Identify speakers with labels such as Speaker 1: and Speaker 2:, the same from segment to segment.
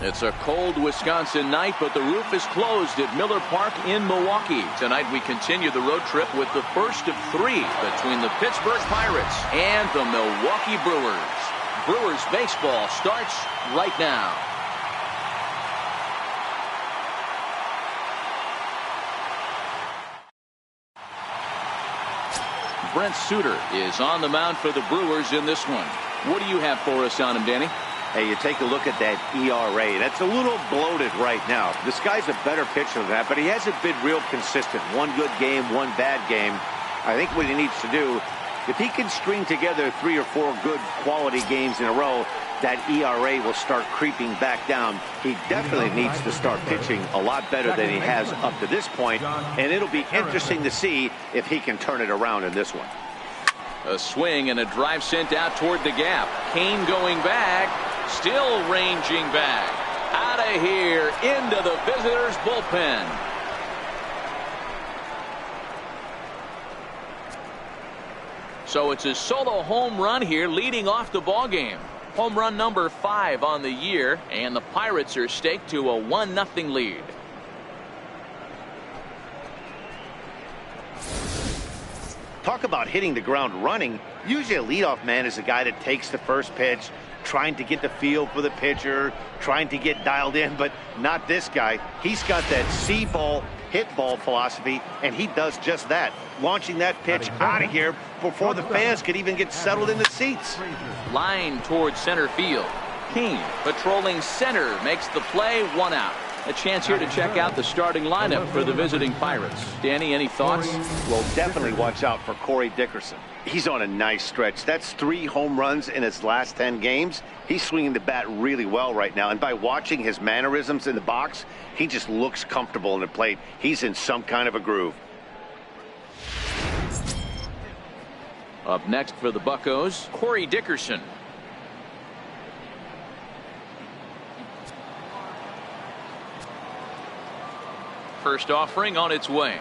Speaker 1: It's a cold Wisconsin night, but the roof is closed at Miller Park in Milwaukee. Tonight we continue the road trip with the first of three between the Pittsburgh Pirates and the Milwaukee Brewers. Brewers baseball starts right now. Brent Suter is on the mound for the Brewers in this one. What do you have for us on him, Danny?
Speaker 2: Hey, you take a look at that ERA. That's a little bloated right now. This guy's a better pitcher than that, but he hasn't been real consistent. One good game, one bad game. I think what he needs to do, if he can string together 3 or 4 good quality games in a row, that ERA will start creeping back down. He definitely needs to start pitching a lot better than he has up to this point, and it'll be interesting to see if he can turn it around in this one.
Speaker 1: A swing and a drive sent out toward the gap. Kane going back. Still ranging back. Out of here into the visitors' bullpen. So it's a solo home run here leading off the ball game. Home run number 5 on the year, and the Pirates are staked to a 1-0 lead.
Speaker 2: Talk about hitting the ground running. Usually a leadoff man is a guy that takes the first pitch, trying to get the feel for the pitcher, trying to get dialed in, but not this guy. He's got that see ball, hit ball philosophy, and he does just that. Launching that pitch out of here before the fans could even get settled in the seats.
Speaker 1: Line towards center field. Kane patrolling center makes the play, 1 out. A chance here to check out the starting lineup for the visiting Pirates. Danny, any thoughts?
Speaker 2: Well, definitely watch out for Corey Dickerson. He's on a nice stretch. That's 3 home runs in his last 10 games. He's swinging the bat really well right now. And by watching his mannerisms in the box, he just looks comfortable in the plate. He's in some kind of a groove.
Speaker 1: Up next for the Buccos, Corey Dickerson. First offering on its way.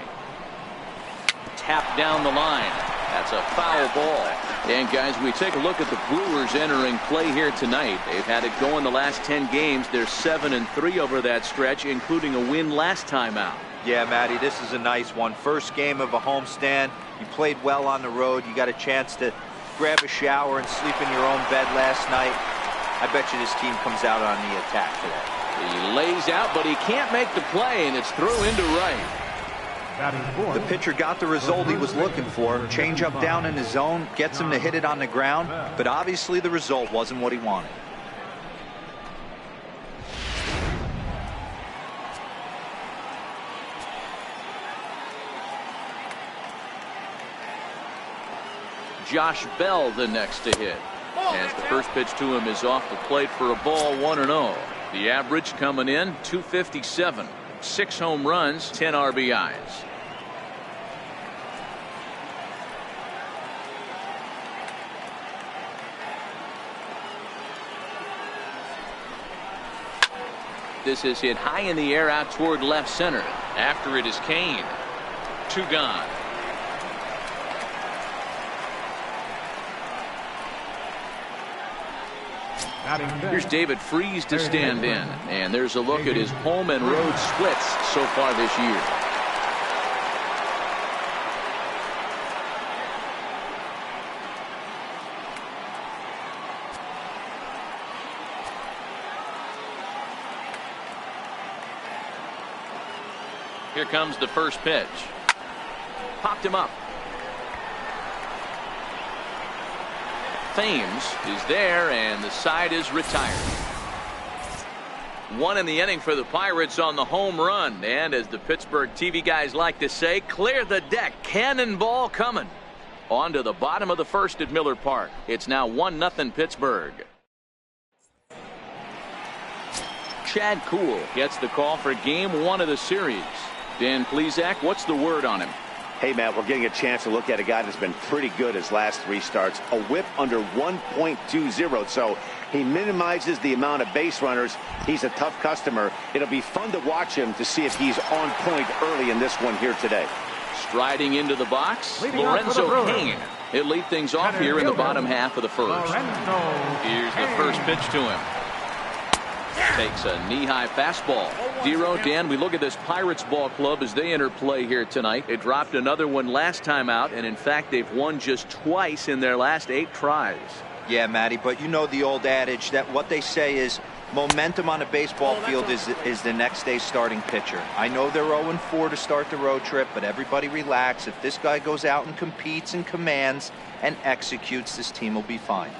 Speaker 1: Tapped down the line. That's a foul ball. And guys, we take a look at the Brewers entering play here tonight. They've had it going the last 10 games. They're 7-3 over that stretch, including a win last time out.
Speaker 3: Yeah, Matty, this is a nice one. First game of a homestand. You played well on the road. You got a chance to grab a shower and sleep in your own bed last night. I bet you this team comes out on the attack today.
Speaker 1: He lays out, but he can't make the play, and it's through into right.
Speaker 3: The pitcher got the result he was looking for. Change up down in the zone, gets him to hit it on the ground, but obviously the result wasn't what he wanted.
Speaker 1: Josh Bell the next to hit. As the first pitch to him is off the plate for a ball, 1-0. The average coming in 257. 6 home runs, 10 RBIs. This is hit high in the air out toward left center. After it is Kane. 2 gone. Here's David Freese to stand in, and there's a look at his home and road splits so far this year. Here comes the first pitch. Popped him up. Thames is there, and the side is retired. 1 in the inning for the Pirates on the home run. And as the Pittsburgh TV guys like to say, clear the deck. Cannonball coming. On to the bottom of the first at Miller Park. It's now 1-0 Pittsburgh. Chad Kuhl gets the call for game 1 of the series. Dan Plesac, what's the word on him?
Speaker 2: Hey, Matt, we're getting a chance to look at a guy that's been pretty good his last 3 starts. A whip under 1.20, so he minimizes the amount of base runners. He's a tough customer. It'll be fun to watch him to see if he's on point early in this one here today.
Speaker 1: Striding into the box, Lorenzo Kane. He'll lead things off here in the bottom half of the first. Here's the first pitch to him. Takes a knee-high fastball. Dero, Dan, we look at this Pirates ball club as they enter play here tonight. They dropped another one last time out, and in fact they've won just twice in their last 8 tries.
Speaker 3: Yeah, Matty, but you know the old adage that what they say is momentum on a baseball field is the next day's starting pitcher. I know they're 0-4 to start the road trip, but everybody relax. If this guy goes out and competes and commands and executes, this team will be fine.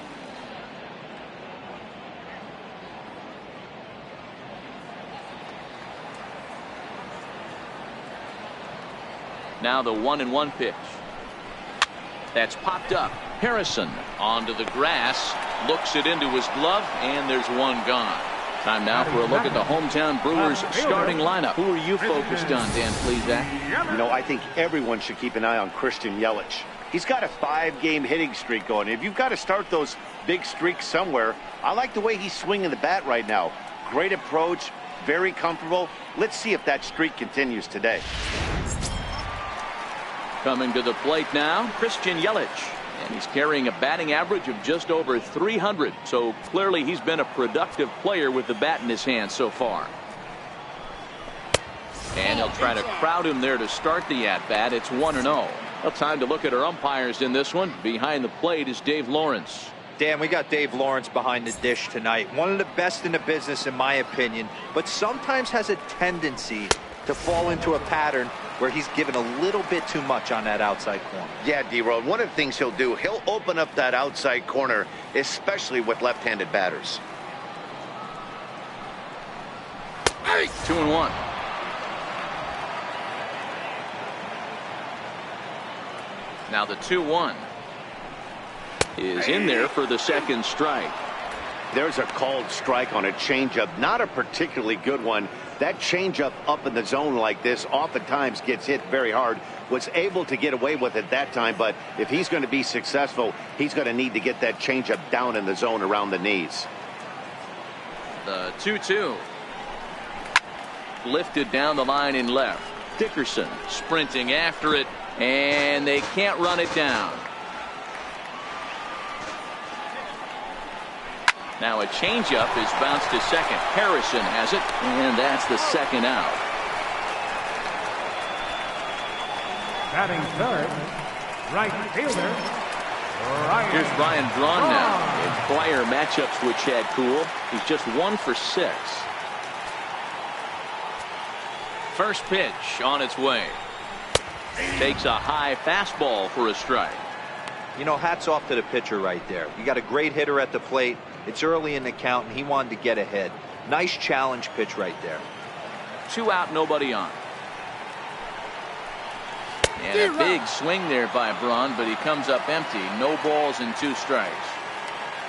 Speaker 1: Now the 1-1 pitch. That's popped up. Harrison onto the grass, looks it into his glove, and there's one gone. Time now for a look at the hometown Brewers starting lineup. Who are you focused on, Dan Plesac?
Speaker 2: You know, I think everyone should keep an eye on Christian Yelich. He's got a 5-game hitting streak going. If you've got to start those big streaks somewhere, I like the way he's swinging the bat right now. Great approach, very comfortable. Let's see if that streak continues today.
Speaker 1: Coming to the plate now, Christian Yelich. And he's carrying a batting average of just over 300. So clearly he's been a productive player with the bat in his hand so far. And he'll try to crowd him there to start the at-bat. It's 1-0. Well, time to look at our umpires in this one. Behind the plate is Dave Lawrence.
Speaker 3: Dan, we got Dave Lawrence behind the dish tonight. One of the best in the business, in my opinion, but sometimes has a tendency to fall into a pattern where he's given a little bit too much on that outside corner.
Speaker 2: Yeah, D-Road, one of the things he'll do, he'll open up that outside corner, especially with left-handed batters.
Speaker 1: 2-1. Now the 2-1 is in there for the second strike.
Speaker 2: There's a called strike on a changeup, not a particularly good one. That changeup up in the zone like this oftentimes gets hit very hard. Was able to get away with it that time, but if he's going to be successful, he's going to need to get that changeup down in the zone around the knees.
Speaker 1: The 2-2. Lifted down the line in left. Dickerson sprinting after it, and they can't run it down. Now a changeup is bounced to second. Harrison has it, and that's the second out.
Speaker 4: Batting third, right fielder, Ryan.
Speaker 1: Here's Ryan Braun now. In prior matchups with Chad Kuhl, he's just 1 for 6. First pitch on its way. Takes a high fastball for a strike.
Speaker 3: You know, hats off to the pitcher right there. You got a great hitter at the plate. It's early in the count, and he wanted to get ahead. Nice challenge pitch right there.
Speaker 1: 2 out, nobody on. And a big swing there by Braun, but he comes up empty. No balls and 2 strikes.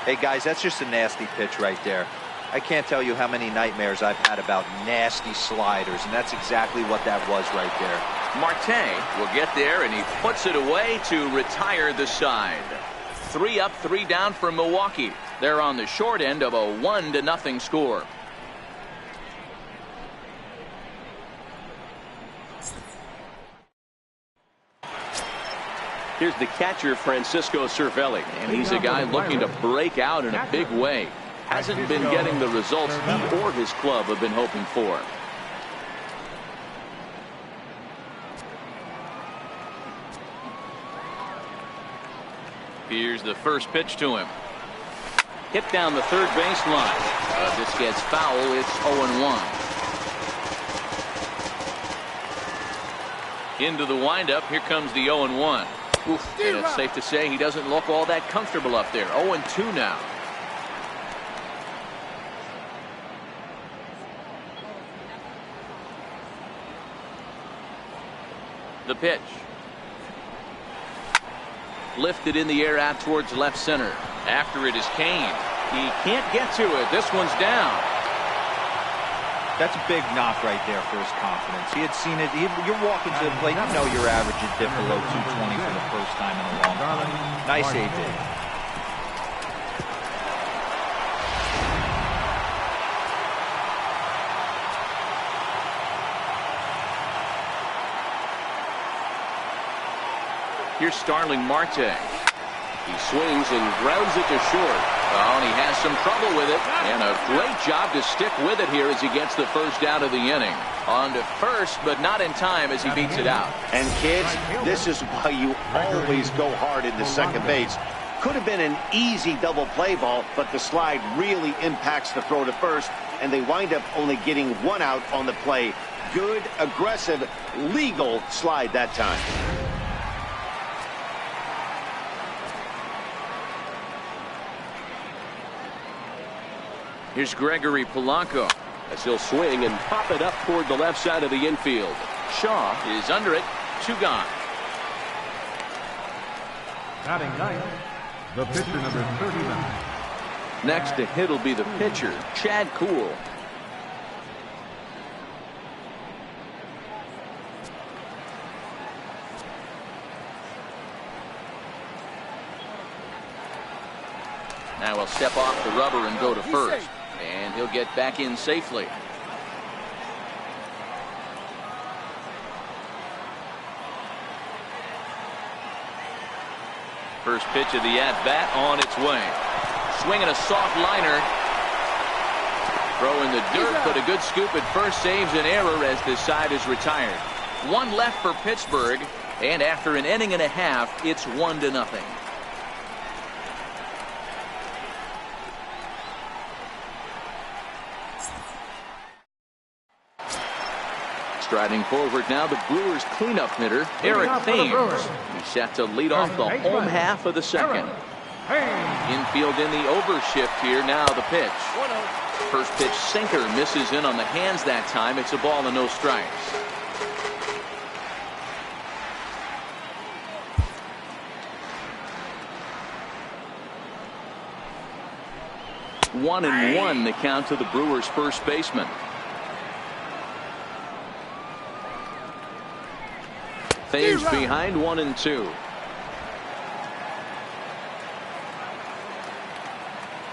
Speaker 3: Hey, guys, that's just a nasty pitch right there. I can't tell you how many nightmares I've had about nasty sliders, and that's exactly what that was right there.
Speaker 1: Marte will get there, and he puts it away to retire the side. 3 up, 3 down for Milwaukee. They're on the short end of a 1-0 score. Here's the catcher, Francisco Cervelli, and he's a guy looking to break out in a big way. Hasn't been getting the results he or his club have been hoping for. Here's the first pitch to him. Hit down the third baseline. This gets foul. It's 0-1. Into the windup. Here comes the 0-1. And it's safe to say he doesn't look all that comfortable up there. 0-2 now. The pitch. Lifted in the air out towards left center. After it is Kane. He can't get to it. This one's down.
Speaker 3: That's a big knock right there for his confidence. He had seen it. You're walking to the plate. You know your average is dip below 220 for the first time in a long time. Nice AJ.
Speaker 1: Here's Starling Marte. He swings and grounds it to short. Oh, and he has some trouble with it. And a great job to stick with it here as he gets the first out of the inning. On to first, but not in time as he beats it out.
Speaker 2: And kids, this is why you always go hard into second base. Could have been an easy double play ball, but the slide really impacts the throw to first, and they wind up only getting one out on the play. Good, aggressive, legal slide that time.
Speaker 1: Here's Gregory Polanco as he'll swing and pop it up toward the left side of the infield. Shaw is under it. 2 gone.
Speaker 4: Batting ninth, the pitcher number 39.
Speaker 1: Next to hit will be the pitcher, Chad Kuhl. Now he'll step off the rubber and go to first. And he'll get back in safely. First pitch of the at-bat on its way. Swinging a soft liner. Throw in the dirt, but a good scoop at first saves an error as this side is retired. 1 left for Pittsburgh, and after an inning and a half, it's 1-0. Striding forward now, the Brewers cleanup hitter, Eric Thames. He's set to lead off the home half of the second. Infield in the overshift here. Now the pitch. First pitch sinker misses in on the hands that time. It's a ball and no strikes. One and one the count to the Brewers first baseman. Thames behind 1-2.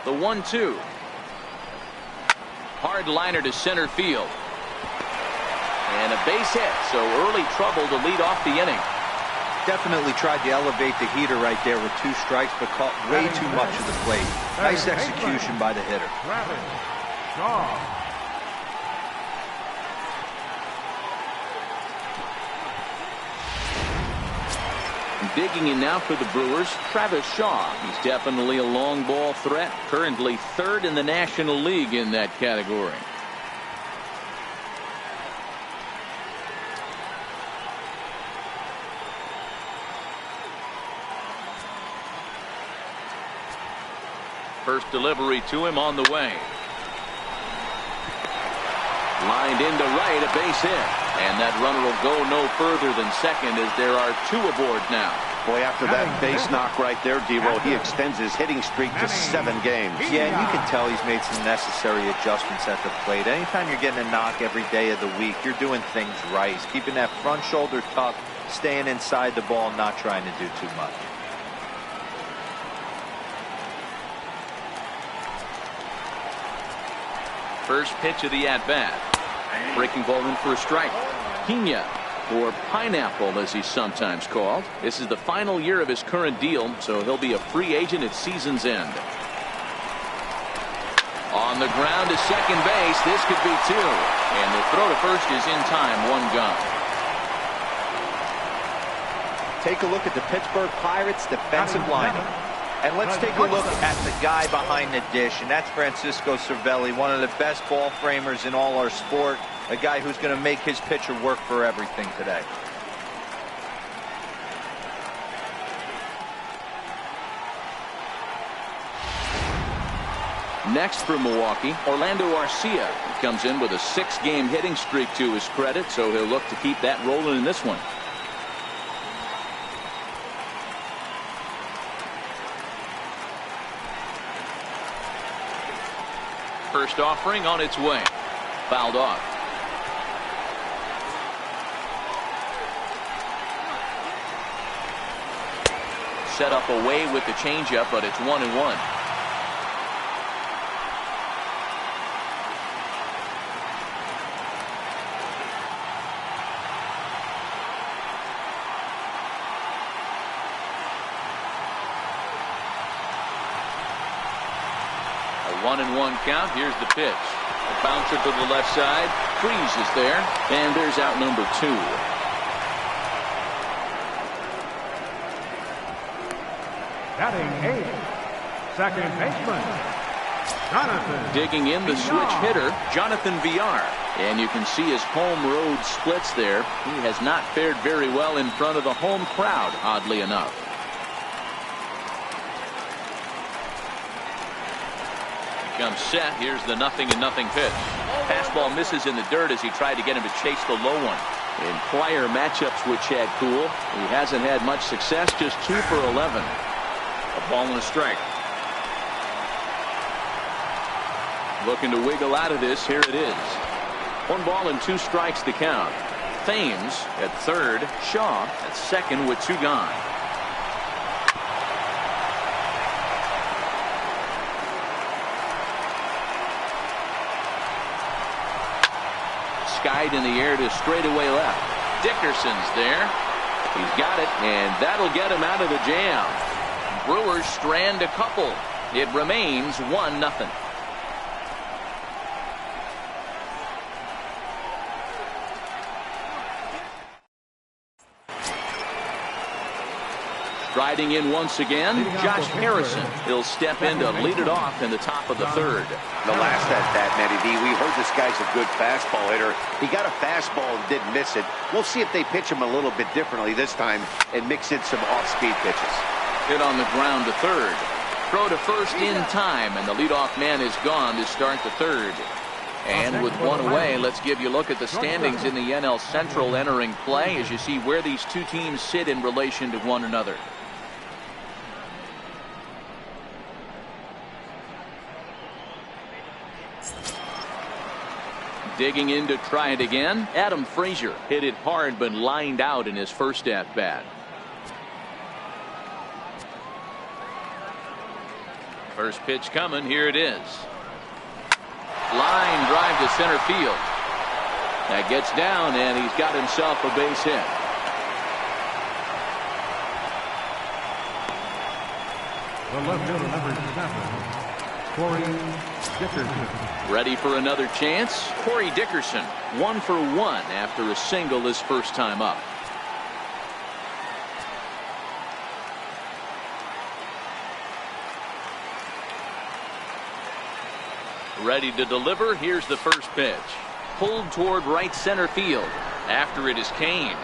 Speaker 1: The 1-2. Hard liner to center field. And a base hit, so early trouble to lead off the inning.
Speaker 3: Definitely tried to elevate the heater right there with 2 strikes, but caught way too much of the plate. Nice execution by the hitter.
Speaker 1: Digging in now for the Brewers, Travis Shaw. He's definitely a long ball threat. Currently 3rd in the National League in that category. First delivery to him on the way. Lined into right, a base hit. And that runner will go no further than second as there are 2 aboard now.
Speaker 2: Boy, after that base knock right there, D-Roll, he extends his hitting streak to 7 games.
Speaker 3: Yeah, and you can tell he's made some necessary adjustments at the plate. Anytime you're getting a knock every day of the week, you're doing things right. He's keeping that front shoulder tucked, staying inside the ball, not trying to do too much.
Speaker 1: First pitch of the at-bat. Breaking ball in for a strike. Pena, or Pineapple as he's sometimes called. This is the final year of his current deal, so he'll be a free agent at season's end. On the ground to second base, this could be 2. And the throw to first is in time, 1 gone.
Speaker 3: Take a look at the Pittsburgh Pirates defensive lineup. And let's take a look at the guy behind the dish, and that's Francisco Cervelli, one of the best ball framers in all our sport, a guy who's going to make his pitcher work for everything today.
Speaker 1: Next for Milwaukee, Orlando Arcia. He comes in with a 6-game hitting streak to his credit, so he'll look to keep that rolling in this one. First offering on its way. Fouled off. Set up away with the changeup, but it's 1-1. 1-1 count. Here's the pitch. A bouncer to the left side. Freezes there. And there's out number 2.
Speaker 4: Batting 8th, second baseman, Jonathan.
Speaker 1: Digging in the switch hitter, Jonathan Villar. And you can see his home road splits there. He has not fared very well in front of the home crowd, oddly enough. He comes set. Here's the 0-0 pitch. Fastball misses in the dirt as he tried to get him to chase the low one. In prior matchups with Chad Kuhl, he hasn't had much success, just 2 for 11. A ball and a strike. Looking to wiggle out of this. Here it is. 1 ball and 2 strikes to count. Thames at third. Shaw at second with 2 gone. Skied in the air to straightaway left. Dickerson's there. He's got it, and that'll get him out of the jam. Brewers strand a couple. It remains 1-0. Striding in once again, Josh Harrison. He'll step in to lead it off in the top of the 3rd.
Speaker 2: The last at bat, Matty D, we heard this guy's a good fastball hitter. He got a fastball and didn't miss it. We'll see if they pitch him a little bit differently this time and mix in some off-speed pitches.
Speaker 1: Hit on the ground to 3rd. Throw to first in time, and the leadoff man is gone to start the 3rd. And with 1 away, let's give you a look at the standings in the NL Central entering play as you see where these 2 teams sit in relation to one another. Digging in to try it again, Adam Frazier hit it hard but lined out in his first at bat. First pitch coming. Here it is. Line drive to center field. That gets down, and he's got himself a base hit.
Speaker 4: The left fielder, number 7, Corey Dickerson.
Speaker 1: Ready for another chance. Corey Dickerson, 1 for 1 after a single his first time up. Ready to deliver. Here's the first pitch. Pulled toward right center field. After it is Kane.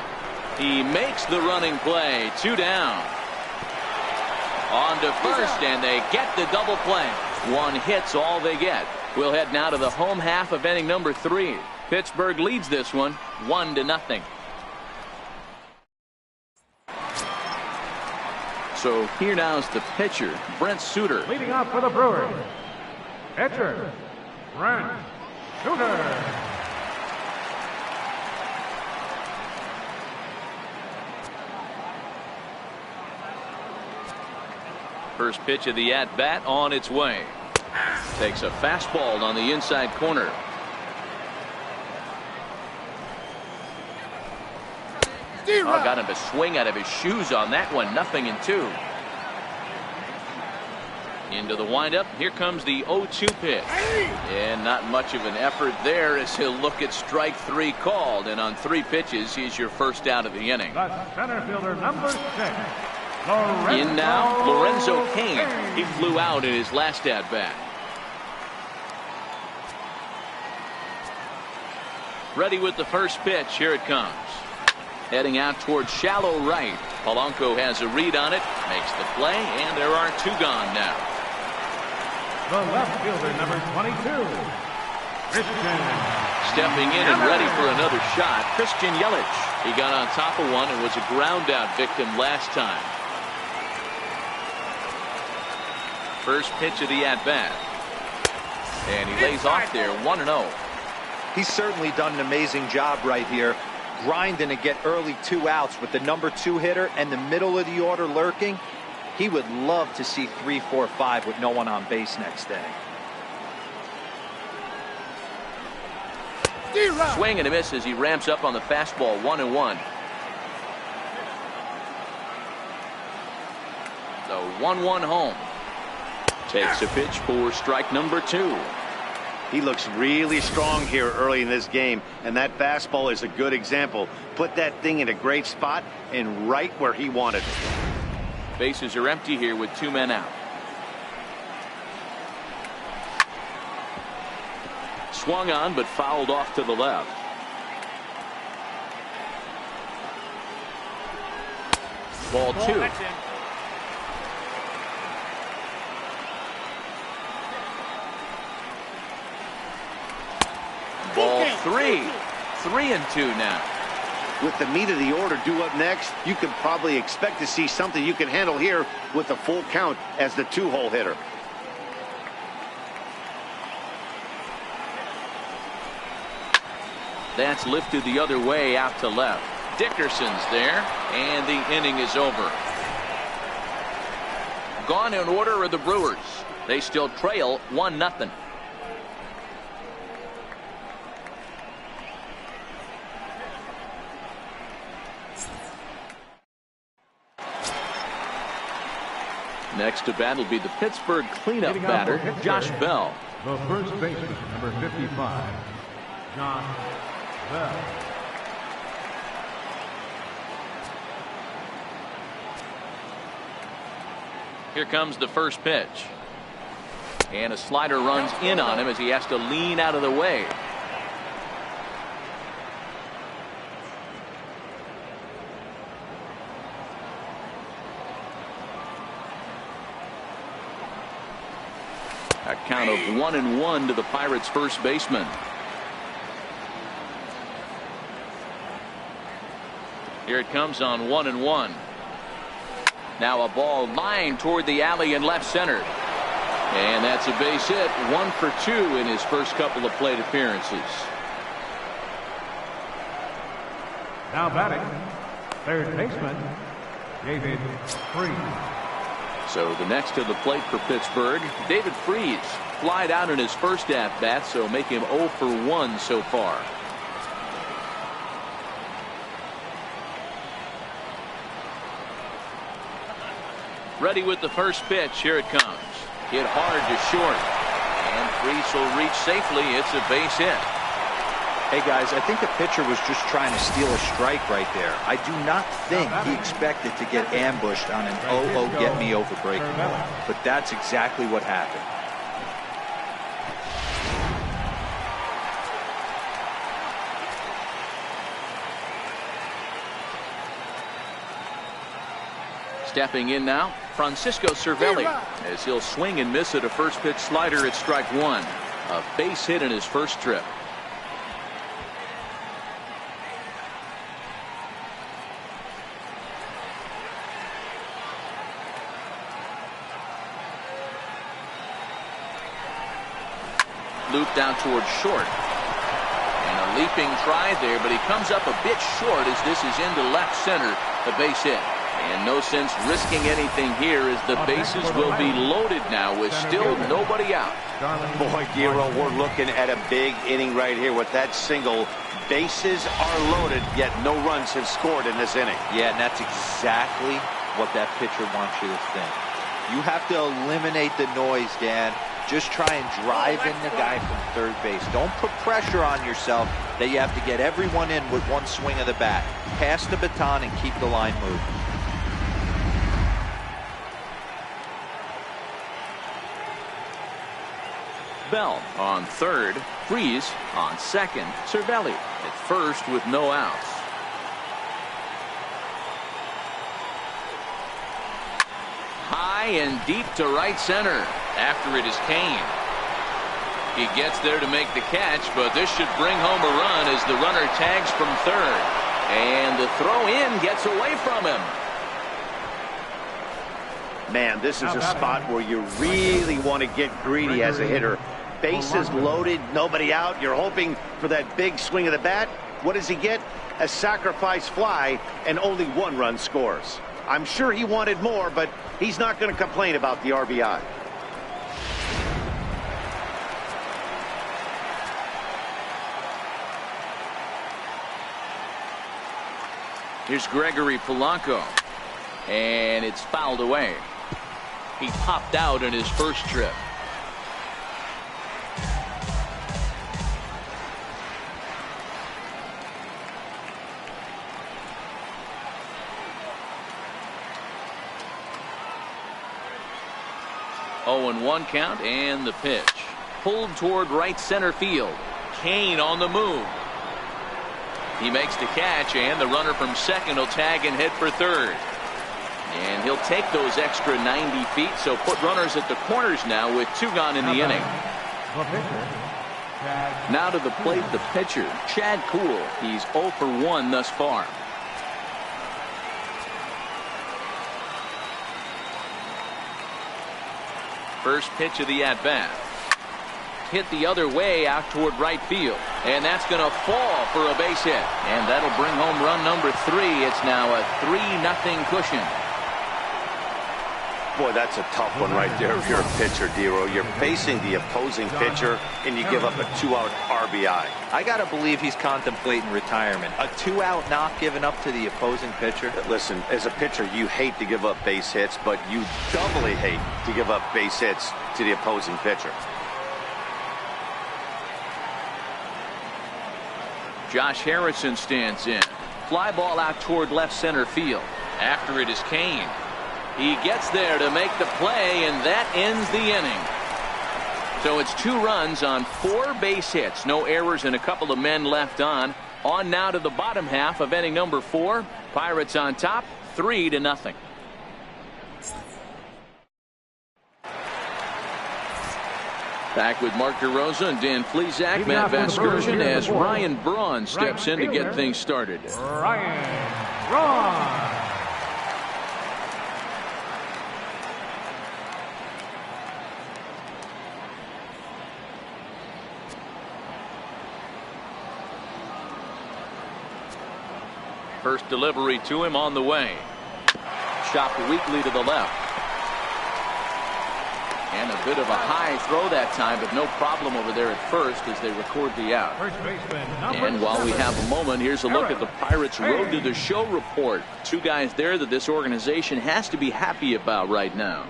Speaker 1: He makes the running play. 2 down. On to first, and they get the double play. 1 hit's all they get. We'll head now to the home half of inning number 3. Pittsburgh leads this one 1-0. So here now is the pitcher, Brent Suter.
Speaker 4: Leading off for the Brewers, pitcher, Brent Suter.
Speaker 1: First pitch of the at-bat on its way. Takes a fastball on the inside corner. Oh, got him to swing out of his shoes on that one. 0-2. Into the windup. Here comes the 0-2 pitch. And not much of an effort there as he'll look at strike 3 called. And on 3 pitches, he's your first out of the inning.
Speaker 4: The center fielder, number 6.
Speaker 1: In now, Lorenzo Cain. He flew out in his last at-bat. Ready with the first pitch. Here it comes. Heading out towards shallow right. Polanco has a read on it. Makes the play, and there are 2 gone now.
Speaker 4: The left fielder, number 22. Christian.
Speaker 1: Stepping in and ready for another shot, Christian Yelich. He got on top of one and was a ground-out victim last time. First pitch of the at-bat. And he lays off there, 1-0.
Speaker 3: He's certainly done an amazing job right here, grinding to get early 2 outs with the number 2 hitter and the middle of the order lurking. He would love to see 3, 4, 5 with no one on base next day.
Speaker 1: Swing and a miss as he ramps up on the fastball. 1-1. The 1-1 home. Takes a pitch for strike number 2.
Speaker 2: He looks really strong here early in this game, and that fastball is a good example. Put that thing in a great spot and right where he wanted it.
Speaker 1: Bases are empty here with 2 men out. Swung on but fouled off to the left. Ball 2. Ball 3. 3-2 now.
Speaker 2: With the meat of the order due up next, you could probably expect to see something you can handle here with a full count as the 2-hole hitter.
Speaker 1: That's lifted the other way out to left. Dickerson's there, and the inning is over. Gone in order are the Brewers. They still trail 1-0. Next to bat will be the Pittsburgh cleanup batter, Josh Bell.
Speaker 4: The first baseman, number 55, Josh Bell.
Speaker 1: Here comes the first pitch. And a slider runs in on him as he has to lean out of the way. A count of 1-1 to the Pirates' first baseman. Here it comes on 1-1. Now a ball lined toward the alley in left center. And that's a base hit. 1 for 2 in his first couple of plate appearances.
Speaker 4: Now batting, third baseman, David Freese.
Speaker 1: So the next to the plate for Pittsburgh, David Freese. Flied out in his first at-bat, so make him 0 for 1 so far. Ready with the first pitch. Here it comes. Hit hard to short. And Freese will reach safely. It's a base hit.
Speaker 3: Hey guys, I think the pitcher was just trying to steal a strike right there. I do not think he expected to get ambushed on an 0-0 get me over breaking ball. But that's exactly what happened.
Speaker 1: Stepping in now, Francisco Cervelli, as he'll swing and miss at a first pitch slider at strike 1. A base hit in his first trip. Looped out towards short. And a leaping try there, but he comes up a bit short as this is into left center, the base hit. And no sense risking anything here as the bases will be loaded now with still nobody out.
Speaker 2: Boy, Giro, we're looking at a big inning right here with that single. Bases are loaded, yet no runs have scored in this inning.
Speaker 3: Yeah, and that's exactly what that pitcher wants you to think. You have to eliminate the noise, Dan. Just try and drive in the guy from third base. Don't put pressure on yourself that you have to get everyone in with one swing of the bat. Pass the baton and keep the line moving.
Speaker 1: Bell on third, Freese on second, Cervelli at first with no outs. High and deep to right center. After it is Kane. He gets there to make the catch, but this should bring home a run as the runner tags from third. And the throw in gets away from him.
Speaker 2: Man, this is a spot where you really want to get greedy as a hitter. Bases loaded, nobody out. You're hoping for that big swing of the bat. What does he get? A sacrifice fly, and only 1 run scores. I'm sure he wanted more, but he's not going to complain about the RBI.
Speaker 1: Here's Gregory Polanco. And it's fouled away. He popped out in his first trip. Oh, and 1 count, and the pitch. Pulled toward right center field. Kane on the move. He makes the catch, and the runner from second will tag and head for third. And he'll take those extra 90 feet, so put runners at the corners now with 2 gone in the inning. Now to the plate, the pitcher, Chad Kuhl. He's 0 for 1 thus far. First pitch of the at-bat. Hit the other way out toward right field. And that's going to fall for a base hit. And that'll bring home run number 3. It's now a 3-0 cushion.
Speaker 2: Boy, that's a tough one right there if you're a pitcher, Dero. You're facing the opposing pitcher, and you give up a 2-out RBI.
Speaker 3: I got to believe he's contemplating retirement. A 2-out knock given up to the opposing pitcher.
Speaker 2: Listen, as a pitcher, you hate to give up base hits, but you doubly hate to give up base hits to the opposing pitcher.
Speaker 1: Josh Harrison stands in. Fly ball out toward left center field. After it is Kane. He gets there to make the play, and that ends the inning. So it's 2 runs on 4 base hits. No errors and a couple of men left on. On now to the bottom half of inning number 4. Pirates on top, 3-0. Back with Mark DeRosa and Dan Plesac, Matt Vasgersian, as Ryan Braun steps in to get things started.
Speaker 4: Ryan Braun.
Speaker 1: First delivery to him on the way. Chopped weakly to the left. And a bit of a high throw that time, but no problem over there at first as they record the out. And while we have a moment, here's a look at the Pirates' Road to the Show report. 2 guys there that this organization has to be happy about right now.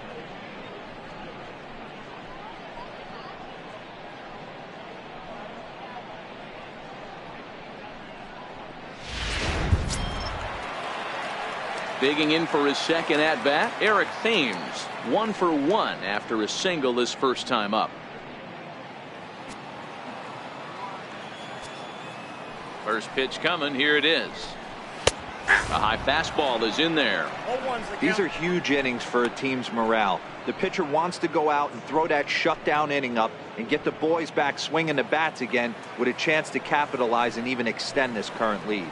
Speaker 1: Digging in for his second at-bat, Eric Thames, 1 for 1 after a single his first time up. First pitch coming, here it is. A high fastball is in there.
Speaker 3: These are huge innings for a team's morale. The pitcher wants to go out and throw that shutdown inning up and get the boys back swinging the bats again with a chance to capitalize and even extend this current lead.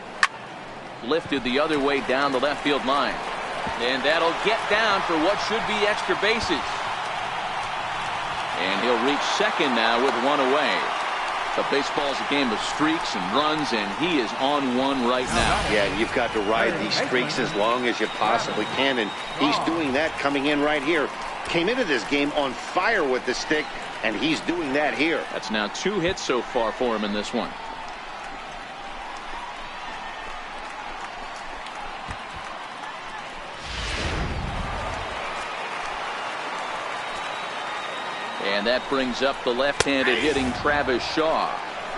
Speaker 1: Lifted the other way down the left field line. And that'll get down for what should be extra bases. And he'll reach second now with 1 away. But baseball's a game of streaks and runs, and he is on one right now.
Speaker 2: Yeah, you've got to ride these streaks as long as you possibly can, and he's doing that coming in right here. Came into this game on fire with the stick, and he's doing that here.
Speaker 1: That's now 2 hits so far for him in this one. And that brings up the left-handed hitting Travis Shaw.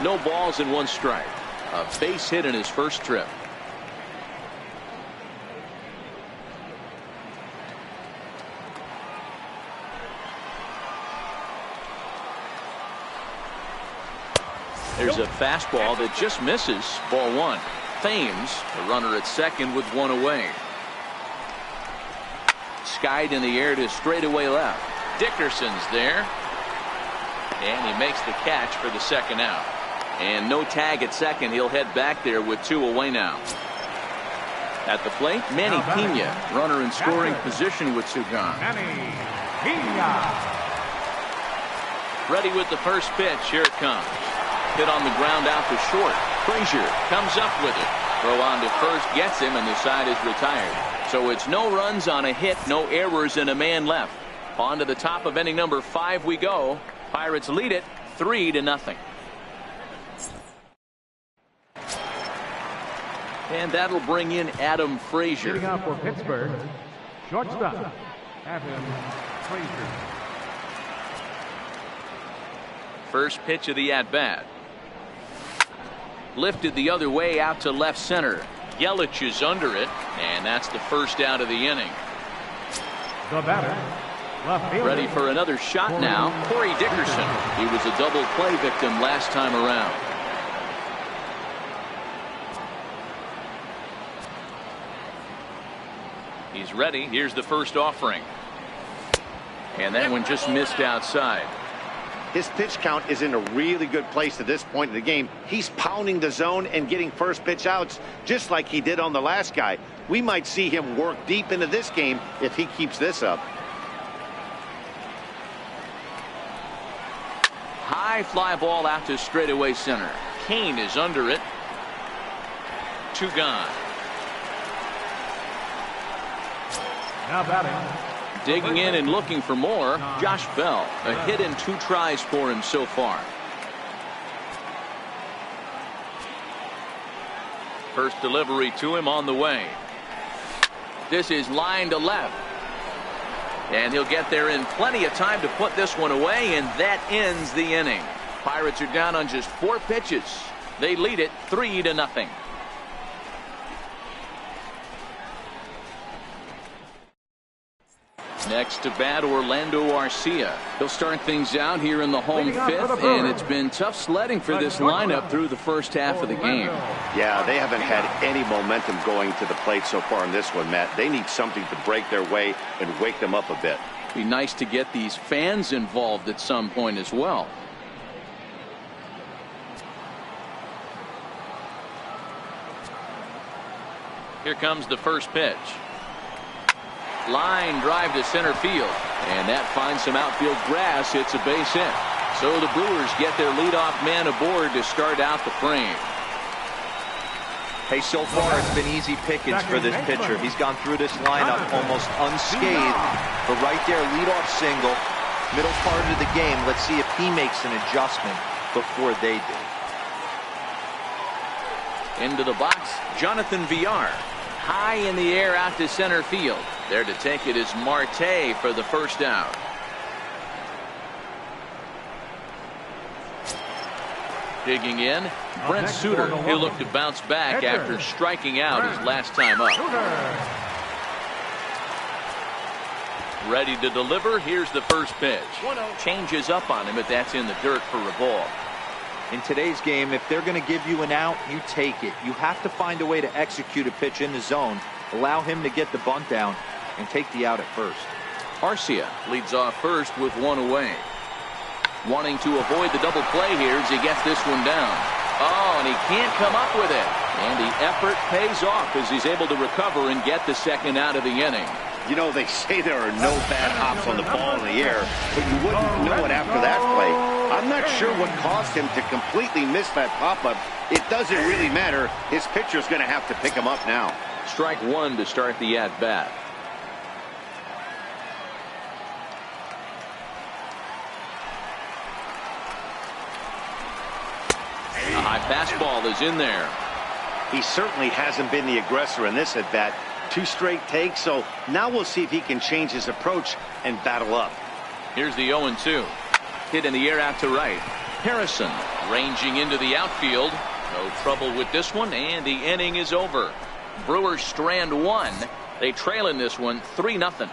Speaker 1: No balls and 1 strike. A base hit in his first trip. There's a fastball that just misses. Ball 1. Thames, the runner at second with 1 away. Skied in the air to straightaway left. Dickerson's there. And he makes the catch for the second out. And no tag at second. He'll head back there with 2 away now. At the plate, Manny Pena, runner in scoring position with 2 gone.
Speaker 4: Manny Pena.
Speaker 1: Ready with the first pitch. Here it comes. Hit on the ground out to short. Frazier comes up with it. Throw on to first, gets him, and the side is retired. So it's no runs on a hit, no errors, and a man left. On to the top of inning number 5 we go. Pirates lead it 3-0. And that'll bring in Adam Frazier.
Speaker 4: Hitting out for Pittsburgh, shortstop, Adam Frazier.
Speaker 1: First pitch of the at-bat. Lifted the other way out to left center. Yelich is under it, and that's the first out of the inning.
Speaker 4: The batter, left fielder.
Speaker 1: Ready for another shot now, Corey Dickerson. He was a double play victim last time around. He's ready. Here's the first offering. And that one just missed outside.
Speaker 2: His pitch count is in a really good place at this point in the game. He's pounding the zone and getting first pitch outs just like he did on the last guy. We might see him work deep into this game if he keeps this up.
Speaker 1: High fly ball out to straightaway center. Kane is under it. 2 gone.
Speaker 4: Now batting.
Speaker 1: Digging in and looking for more, Josh Bell. A hit in 2 tries for him so far. First delivery to him on the way. This is line to left. And he'll get there in plenty of time to put this one away, and that ends the inning. Pirates are down on just 4 pitches. They lead it 3-0. Next to bat, Orlando Arcia. He'll start things out here in the home 5th, and it's been tough sledding for this lineup through the first half of the game.
Speaker 2: Yeah, they haven't had any momentum going to the plate so far in this one, Matt. They need something to break their way and wake them up a bit.
Speaker 1: Be nice to get these fans involved at some point as well. Here comes the first pitch. Line drive to center field, and that finds some outfield grass. It's a base hit. So the Brewers get their leadoff man aboard to start out the frame.
Speaker 3: Hey, so far it's been easy pickings for this pitcher. He's gone through this lineup almost unscathed. But right there, leadoff single, middle part of the game. Let's see if he makes an adjustment before they do.
Speaker 1: Into the box, Jonathan Villar. High in the air out to center field. There to take it is Marte for the first out. Digging in, Brent Suter. He'll look to bounce back after striking out his last time up. Ready to deliver. Here's the first pitch. Changes up on him, but that's in the dirt for a ball.
Speaker 3: In today's game, if they're going to give you an out, you take it. You have to find a way to execute a pitch in the zone, allow him to get the bunt down, and take the out at first.
Speaker 1: Arcia leads off first with 1 away. Wanting to avoid the double play here as he gets this one down. Oh, and he can't come up with it. And the effort pays off as he's able to recover and get the second out of the inning.
Speaker 2: You know, they say there are no bad hops on the ball in the air, but you wouldn't know it after that play. I'm not sure what caused him to completely miss that pop-up. It doesn't really matter. His pitcher's going to have to pick him up now.
Speaker 1: Strike 1 to start the at-bat. A high fastball is in there.
Speaker 2: He certainly hasn't been the aggressor in this at-bat. 2 straight takes, so now we'll see if he can change his approach and battle up.
Speaker 1: Here's the 0-2. Hit in the air out to right. Harrison ranging into the outfield. No trouble with this one, and the inning is over. Brewers strand 1. They trail in this one 3-0.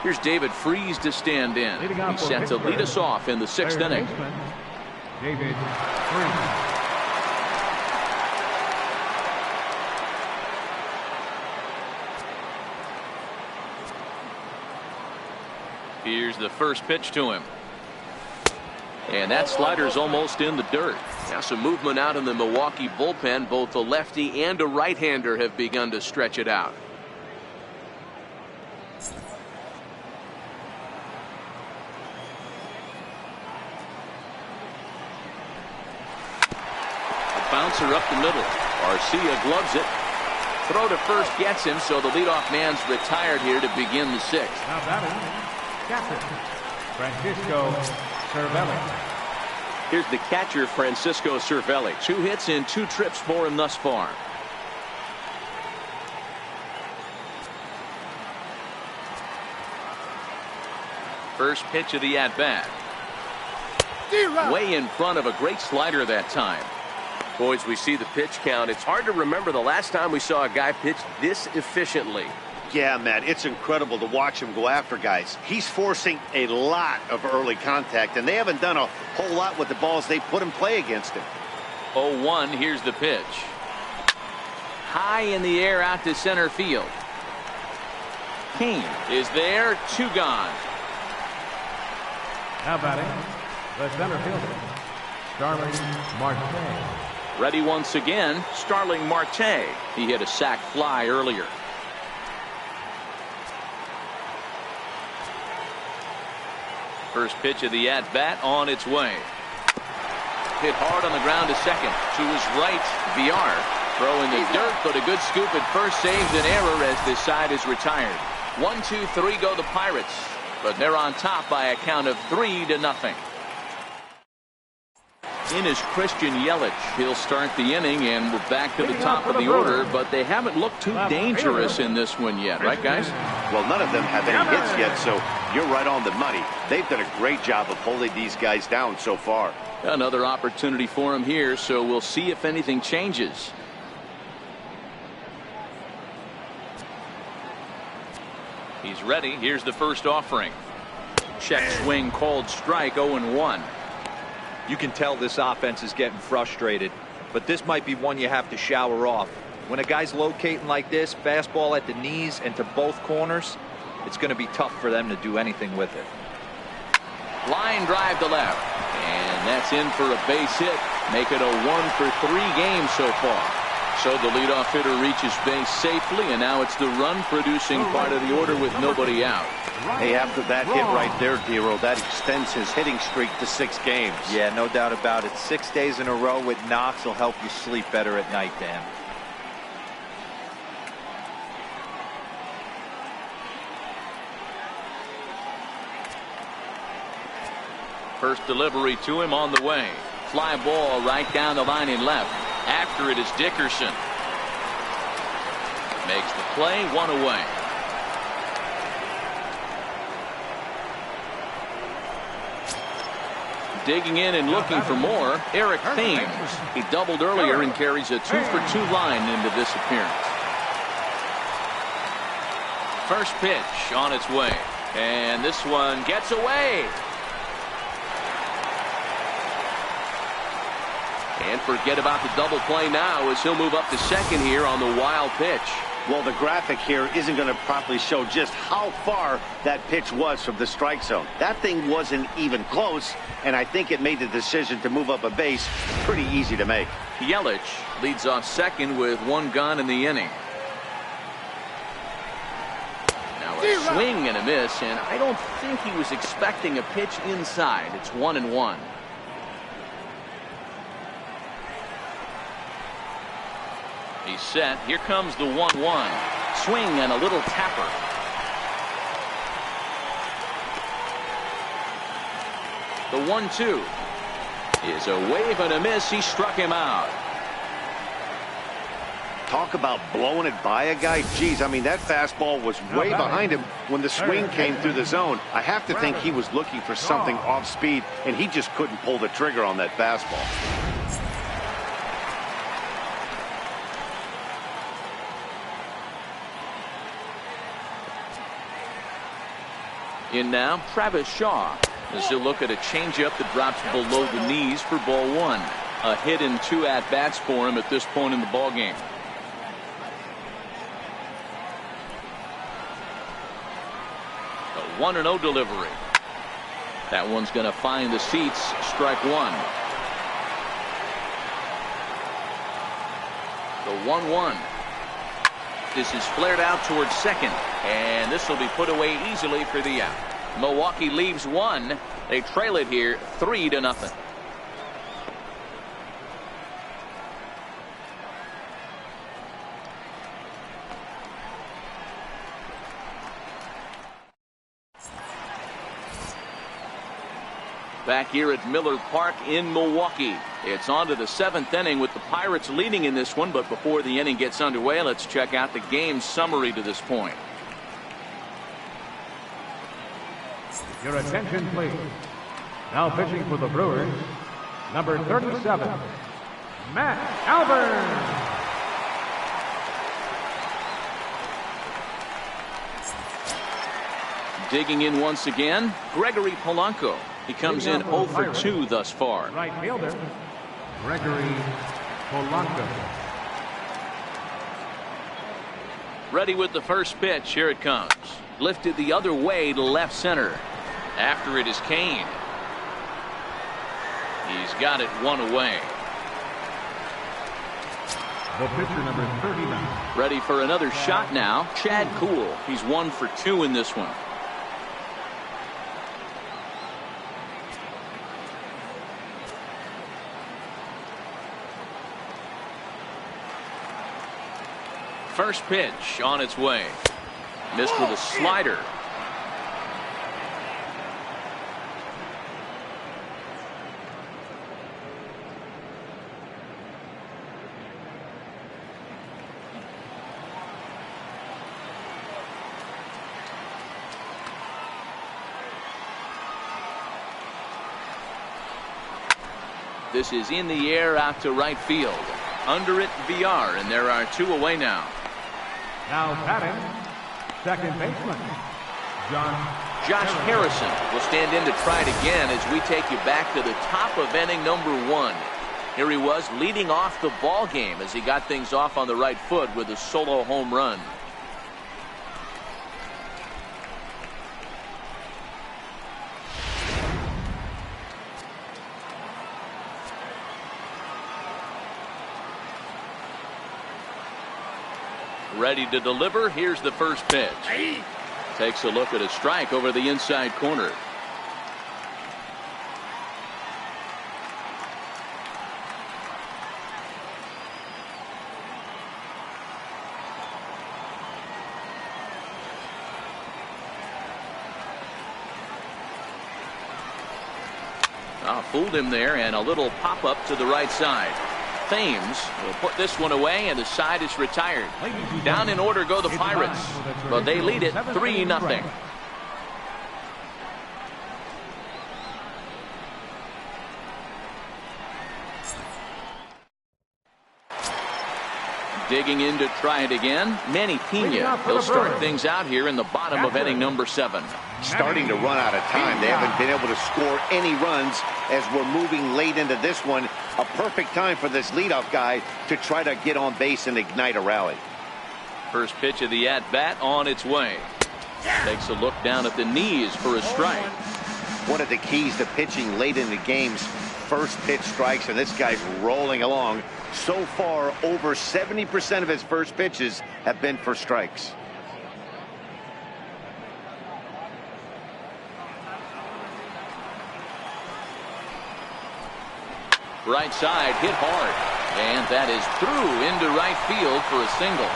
Speaker 1: Here's David Freese to stand in. He's set to lead us off in the 6th inning.
Speaker 4: David Freese.
Speaker 1: Here's the first pitch to him. And that slider's almost in the dirt. Now some movement out in the Milwaukee bullpen. Both a lefty and a right-hander have begun to stretch it out. Bouncer up the middle. Arcia gloves it. Throw to first gets him, so the leadoff man's retired here to begin the 6th.
Speaker 4: Now batting, captain Francisco Cervelli.
Speaker 1: Here's the catcher, Francisco Cervelli. 2 hits in 2 trips for him thus far. First pitch of the at-bat. Way in front of a great slider that time.
Speaker 5: Boys, we see the pitch count. It's hard to remember the last time we saw a guy pitch this efficiently.
Speaker 2: Yeah, Matt, it's incredible to watch him go after guys. He's forcing a lot of early contact, and they haven't done a whole lot with the balls they put in play against him.
Speaker 1: 0-1, here's the pitch. High in the air out to center field. Kane is there, 2 gone.
Speaker 4: Now batting, the center fielder, Starling Marte.
Speaker 1: Ready once again, Starling Marte. He hit a sac fly earlier. First pitch of the at-bat on its way. Hit hard on the ground to second. To his right, VR. Throw in the dirt, but a good scoop at first saves an error as this side is retired. 1, 2, 3 go the Pirates, but they're on top by a count of 3-0. In is Christian Yelich. He'll start the inning, and we're back to the top of the order, but they haven't looked too dangerous in this one yet, right, guys?
Speaker 2: Well, none of them have any hits yet, so you're right on the money. They've done a great job of holding these guys down so far.
Speaker 1: Another opportunity for him here, so we'll see if anything changes. He's ready. Here's the first offering. Check swing called strike. 0-1.
Speaker 3: You can tell this offense is getting frustrated, but this might be one you have to shower off. When a guy's locating like this, fastball at the knees and to both corners, it's going to be tough for them to do anything with it.
Speaker 1: Line drive to left, and that's in for a base hit. Make it a 1-for-3 game so far. So the leadoff hitter reaches base safely, and now it's the run-producing part of the order with nobody out.
Speaker 2: Hey, after that hit right there, Dero, that extends his hitting streak to 6 games.
Speaker 3: Yeah, no doubt about it. 6 days in a row with knocks will help you sleep better at night, Dan.
Speaker 1: First delivery to him on the way. Fly ball right down the line in left. After it is Dickerson. Makes the play, 1 away. Digging in and looking for more, Eric Thames. He doubled earlier and carries a 2-for-2 line into this appearance. First pitch on its way. And this one gets away. And forget about the double play now as he'll move up to second here on the wild pitch.
Speaker 2: Well, the graphic here isn't going to properly show just how far that pitch was from the strike zone. That thing wasn't even close, and I think it made the decision to move up a base pretty easy to make.
Speaker 1: Yelich leads off second with 1 gone in the inning. Now a swing and a miss, and I don't think he was expecting a pitch inside. It's 1-1. He's set. Here comes the 1-1. Swing and a little tapper. The 1-2 is a wave and a miss. He struck him out.
Speaker 2: Talk about blowing it by a guy. Geez, I mean, that fastball was way behind him when the swing came through the zone. I have to think he was looking for something off speed, and he just couldn't pull the trigger on that fastball.
Speaker 1: In now, Travis Shaw. As he'll look at a changeup that drops below the knees for ball 1. A hit in 2 at-bats for him at this point in the ballgame. A 1-0 delivery. That one's going to find the seats. Strike 1. The 1-1. This is flared out towards second, and this will be put away easily for the out. Milwaukee leaves 1. They trail it here 3-0. back here at Miller Park in Milwaukee. It's on to the 7th inning with the Pirates leading in this one, but before the inning gets underway, let's check out the game summary to this point.
Speaker 4: Your attention, please. Now pitching for the Brewers, number 37, Matt Albert.
Speaker 1: Digging in once again, Gregory Polanco. He comes in 0 for 2 thus far.
Speaker 4: Right fielder, Gregory Polanco.
Speaker 1: Ready with the first pitch. Here it comes. Lifted the other way to left center. After it is Kane. He's got it 1 away.
Speaker 4: The pitcher, number 39.
Speaker 1: Ready for another shot now. Chad Kuhl. He's 1 for 2 in this one. First pitch on its way. Missed with a slider. This is in the air out to right field. Under it, VR, and there are 2 away now.
Speaker 4: Now batting, second baseman,
Speaker 1: Josh Harrison will stand in to try it again as we take you back to the top of inning number 1. Here he was leading off the ball game as he got things off on the right foot with a solo home run. Ready to deliver. Here's the first pitch. Takes a look at a strike over the inside corner. Fooled him there, and a little pop-up to the right side. Thames will put this one away, and the side is retired. Down in order go the Pirates, but they lead it 3-0. Digging in to try it again, Manny Pena. He'll start things out here in the bottom of inning number 7.
Speaker 2: Starting to run out of time. They haven't been able to score any runs as we're moving late into this one. A perfect time for this leadoff guy to try to get on base and ignite a rally.
Speaker 1: First pitch of the at-bat on its way. Takes a look down at the knees for a strike.
Speaker 2: One of the keys to pitching late in the game's first pitch strikes, and this guy's rolling along. So far, over 70% of his first pitches have been for strikes.
Speaker 1: Right side hit hard, and that is through into right field for a single.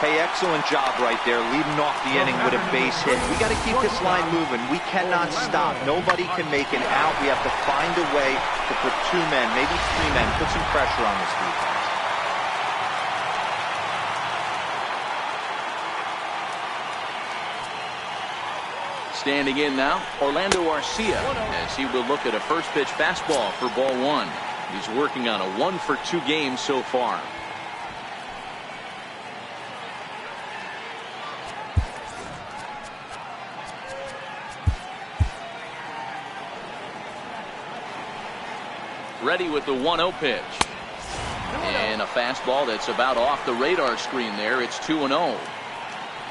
Speaker 3: Hey, excellent job right there, leading off the inning with a base hit. We got to keep this line moving. We cannot stop. Nobody can make an out. We have to find a way to put 2 men, maybe 3 men, put some pressure on this defense.
Speaker 1: Standing in now, Orlando Arcia, as he will look at a first pitch fastball for ball 1. He's working on a 1 for 2 game so far. Ready with the 1-0 pitch. And a fastball that's about off the radar screen there. It's 2-0.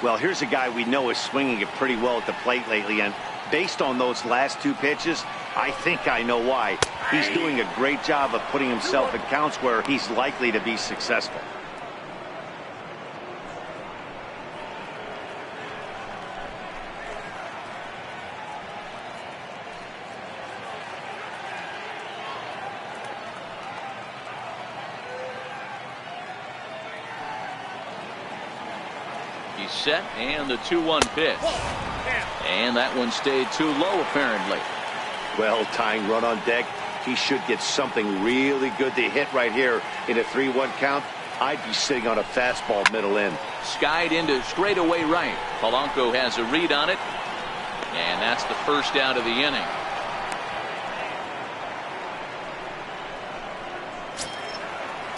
Speaker 2: Well, here's a guy we know is swinging it pretty well at the plate lately, and based on those last 2 pitches, I think I know why. He's doing a great job of putting himself in counts where he's likely to be successful.
Speaker 1: He's set, and the 2-1 pitch. And that one stayed too low, apparently.
Speaker 2: Well, tying run on deck. He should get something really good to hit right here in a 3-1 count. I'd be sitting on a fastball middle in.
Speaker 1: Skied into straightaway right. Polanco has a read on it. And that's the first out of the inning.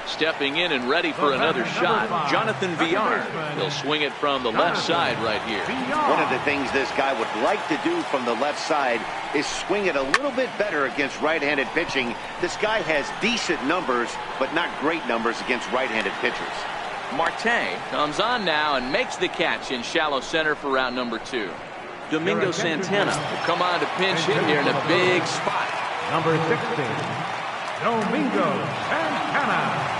Speaker 1: Stepping in and ready for another shot, Jonathan Villar. He'll swing it from the left side right here.
Speaker 2: One of the things this guy would like to do from the left side is swing it a little bit better against right-handed pitching. This guy has decent numbers, but not great numbers against right-handed pitchers.
Speaker 1: Marte comes on now and makes the catch in shallow center for route number 2. Domingo Santana will come on to pinch hit here in a big spot.
Speaker 4: Number 60, Domingo Santana.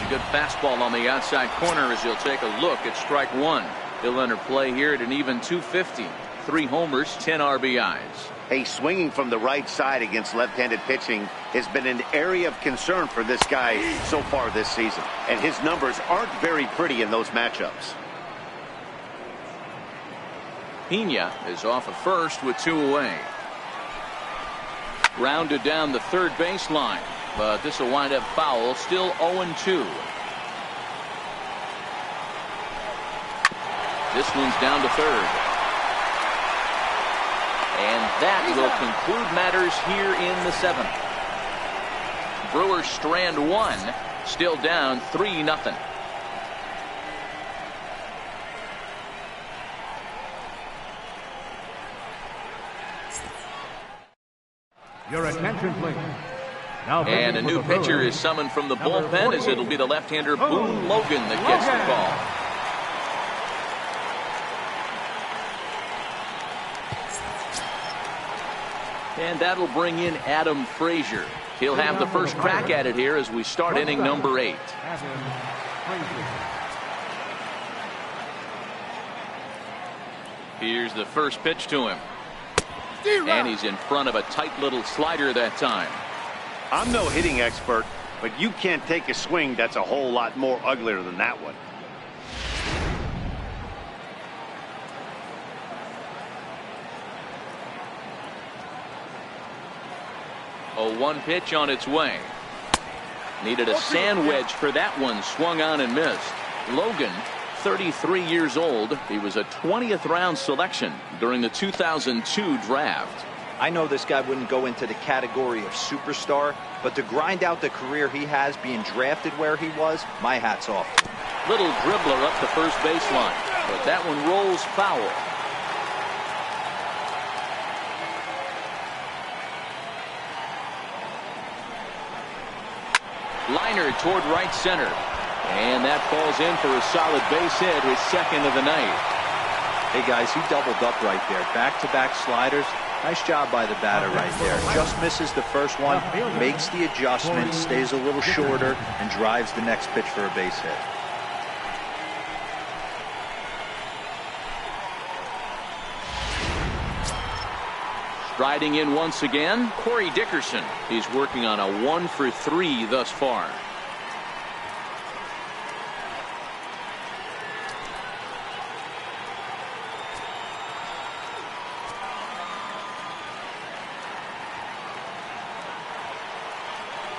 Speaker 1: Good fastball on the outside corner as he'll take a look at strike 1. He'll enter play here at an even 250. 3 homers, 10 RBIs.
Speaker 2: Hey, swinging from the right side against left-handed pitching has been an area of concern for this guy so far this season. And his numbers aren't very pretty in those matchups.
Speaker 1: Pena is off at first with 2 away. Grounded down the third baseline. But this will wind up foul. Still 0-2. This one's down to third. And that will conclude matters here in the 7th. Brewers strand 1. Still down 3-0.
Speaker 4: Your attention, please. Now
Speaker 1: and a new pitcher is summoned from the bullpen as it'll be the left-hander Boone Logan that gets the call. And that'll bring in Adam Frazier. He'll have the first crack at it here as we start inning number 8. Here's the first pitch to him. And he's in front of a tight little slider that time.
Speaker 2: I'm no hitting expert, but you can't take a swing that's a whole lot more uglier than that one.
Speaker 1: A 1 pitch on its way. Needed a sand wedge for that one. Swung on and missed. Logan, 33 years old. He was a 20th round selection during the 2002 draft.
Speaker 3: I know this guy wouldn't go into the category of superstar, but to grind out the career he has being drafted where he was, my hat's off.
Speaker 1: Little dribbler up the first baseline, but that one rolls foul. Liner toward right center. And that falls in for a solid base hit, his second of the night.
Speaker 3: Hey guys, he doubled up right there. Back-to-back sliders. Nice job by the batter right there. Just misses the first one, makes the adjustment, stays a little shorter, and drives the next pitch for a base hit.
Speaker 1: Striding in once again, Corey Dickerson. He's working on a 1 for 3 thus far.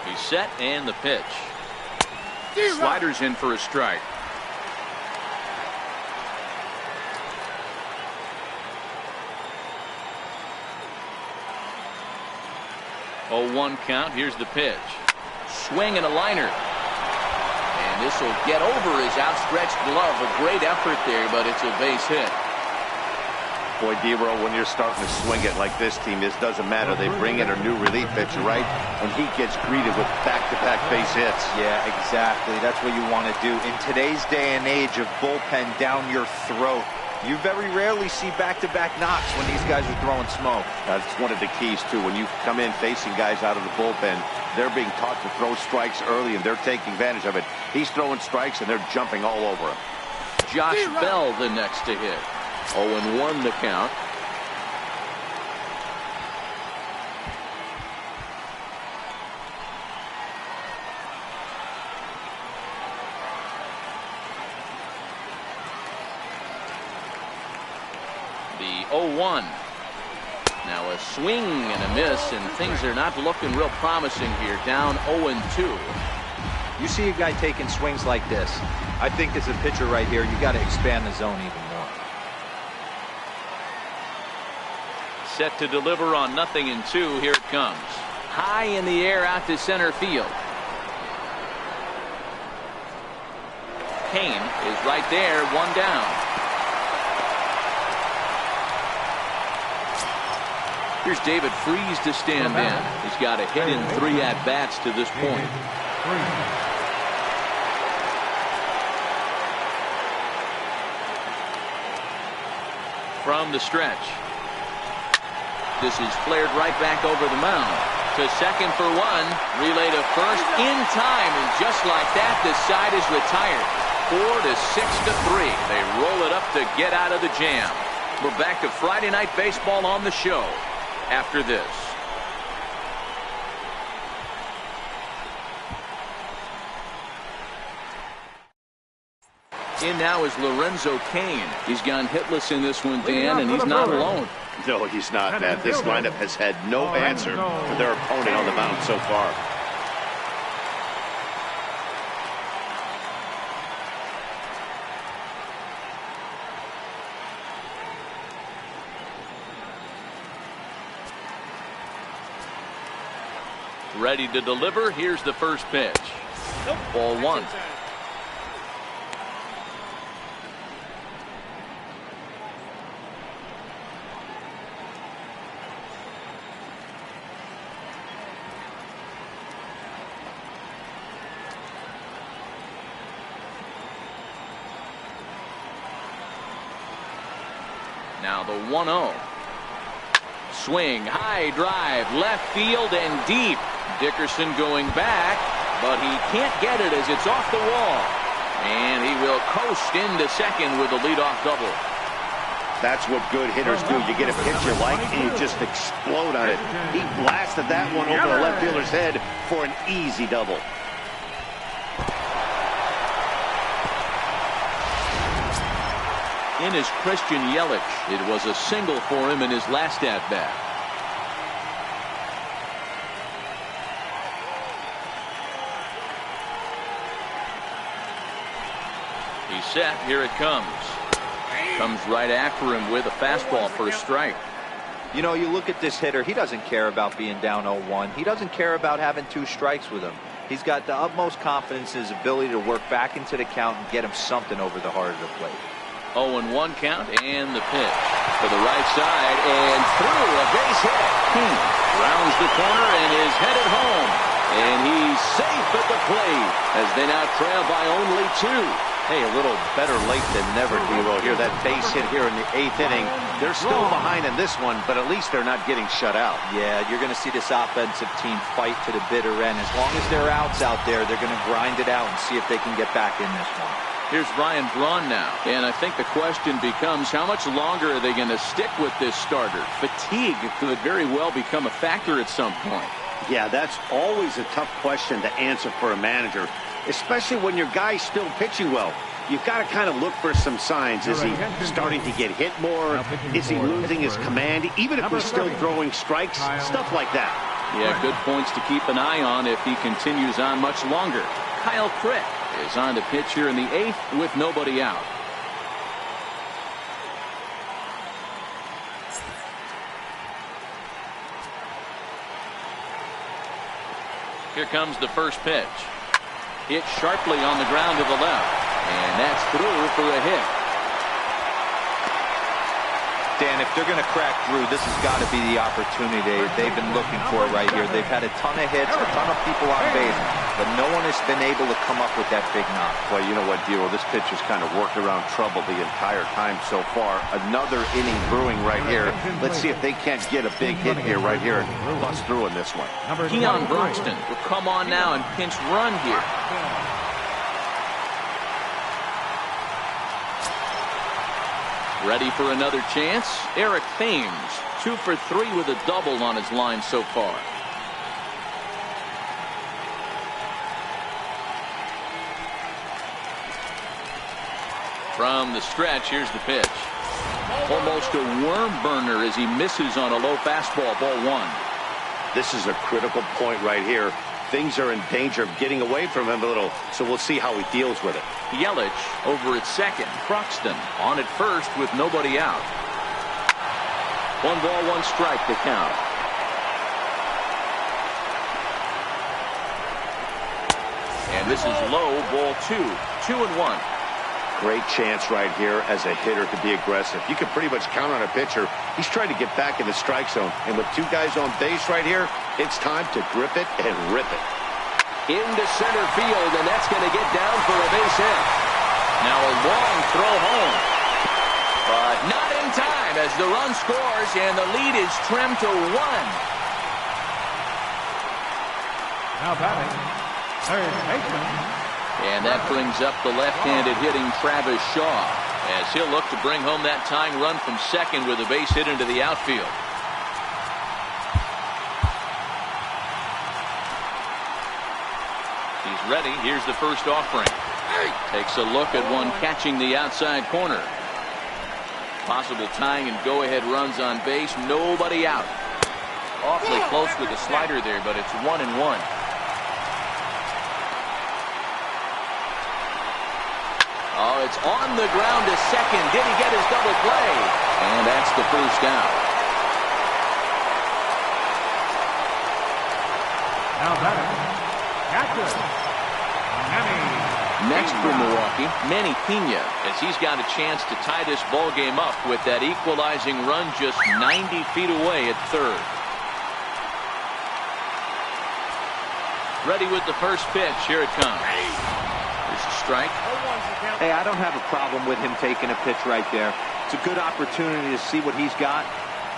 Speaker 1: He's set and the pitch. Sliders in for a strike. Oh, 1 count. Here's the pitch. Swing and a liner. And this will get over his outstretched glove. A great effort there, but it's a base hit.
Speaker 2: Boy, D-Row, when you're starting to swing it like this team is, doesn't matter. They bring in a new relief pitcher, right? And he gets greeted with back-to-back base hits.
Speaker 3: Yeah, exactly. That's what you want to do. In today's day and age of bullpen down your throat, you very rarely see back-to-back knocks when these guys are throwing smoke.
Speaker 2: That's one of the keys, too. When you come in facing guys out of the bullpen, they're being taught to throw strikes early, and they're taking advantage of it. He's throwing strikes, and they're jumping all over him.
Speaker 1: Josh Bell the next to hit. 0-1 the count. The 0-1. Now a swing and a miss, and things are not looking real promising here. Down 0-2.
Speaker 3: You see a guy taking swings like this. I think as a pitcher right here, you got to expand the zone even more.
Speaker 1: Set to deliver on 0-2. Here it comes. High in the air out to center field. Kane is right there, one down. Here's David Freese to stand in. He's got a hit in 3 at-bats to this point. From the stretch. This is flared right back over the mound. To second for one. Relay to first in time. And just like that, the side is retired. 4-6-3. They roll it up to get out of the jam. We're back to Friday Night Baseball on the show after this. In now is Lorenzo Cain. He's gone hitless in this one, Dan, and he's not alone.
Speaker 2: No, he's not, Matt. This lineup has had no answer for their opponent on the mound so far.
Speaker 1: Ready to deliver. Here's the first pitch. Ball 1. Now the 1-0. Swing, high drive, left field and deep. Dickerson going back, but he can't get it as it's off the wall. And he will coast into second with a leadoff double.
Speaker 2: That's what good hitters do. You get a pitch you like and you just explode on it. He blasted that one over the left fielder's head for an easy double.
Speaker 1: In is Christian Yelich. It was a single for him in his last at-bat. He's set. Here it comes. Comes right after him with a fastball for a strike.
Speaker 3: You know, you look at this hitter. He doesn't care about being down 0-1. He doesn't care about having 2 strikes with him. He's got the utmost confidence in his ability to work back into the count and get him something over the heart of the plate.
Speaker 1: 0-1 count, and the pitch to the right side and through, a base hit. King rounds the corner and is headed home, and he's safe at the plate as they now trail by only 2.
Speaker 2: Hey, a little better late than never, Dero, here. That base hit here in the 8th inning. They're still behind in this one, but at least they're not getting shut out.
Speaker 3: Yeah, you're going to see this offensive team fight to the bitter end. As long as there are outs out there, they're going to grind it out and see if they can get back in this one.
Speaker 1: Here's Ryan Braun now, and I think the question becomes, how much longer are they going to stick with this starter? Fatigue could very well become a factor at some point.
Speaker 2: Yeah, that's always a tough question to answer for a manager, especially when your guy's still pitching well. You've got to kind of look for some signs. Is he starting to get hit more? Is he losing his command? Even if he's still throwing strikes, stuff like that.
Speaker 1: Yeah, good points to keep an eye on if he continues on much longer. Kyle Crick is on the pitch here in the 8th with nobody out. Here comes the first pitch. Hit sharply on the ground to the left. And that's through for a hit.
Speaker 3: Dan, if they're going to crack through, this has got to be the opportunity they've been looking for right here. They've had a ton of hits, a ton of people on base, but no one has been able to come up with that big knock.
Speaker 2: Well, you know what, Dero, this pitch has kind of worked around trouble the entire time so far. Another inning brewing right here. Let's see if they can't get a big hit here right here and bust through in this one.
Speaker 1: Keon Broxton will come on now and pinch run here. Ready for another chance? Eric Thames, 2 for 3 with a double on his line so far. From the stretch, here's the pitch. Almost a worm burner as he misses on a low fastball. Ball one.
Speaker 2: This is a critical point right here. Things are in danger of getting away from him a little, so we'll see how he deals with it.
Speaker 1: Yelich over at second. Croxton on at first with nobody out. 1 ball, 1 strike to count. And this is low. Ball 2. 2-1.
Speaker 2: Great chance right here as a hitter to be aggressive. You can pretty much count on a pitcher. He's trying to get back in the strike zone. And with 2 guys on base right here, it's time to grip it and rip it.
Speaker 5: Into center field, and that's going to get down for a base hit.
Speaker 1: Now a long throw home. But not in time as the run scores and the lead is trimmed to 1.
Speaker 4: Now batting, third baseman.
Speaker 1: And that brings up the left-handed hitting Travis Shaw as he'll look to bring home that tying run from second with a base hit into the outfield. He's ready. Here's the first offering. Takes a look at one catching the outside corner. Possible tying and go-ahead runs on base. Nobody out. Awfully close with the slider there, but it's 1-1. Oh, it's on the ground to second. Did he get his double play? And that's the first out.
Speaker 4: Now batting, catcher, Manny.
Speaker 1: Next for Milwaukee, Manny Pena, as he's got a chance to tie this ball game up with that equalizing run just 90 feet away at third. Ready with the first pitch. Here it comes. There's a strike.
Speaker 3: Hey, I don't have a problem with him taking a pitch right there. It's a good opportunity to see what he's got.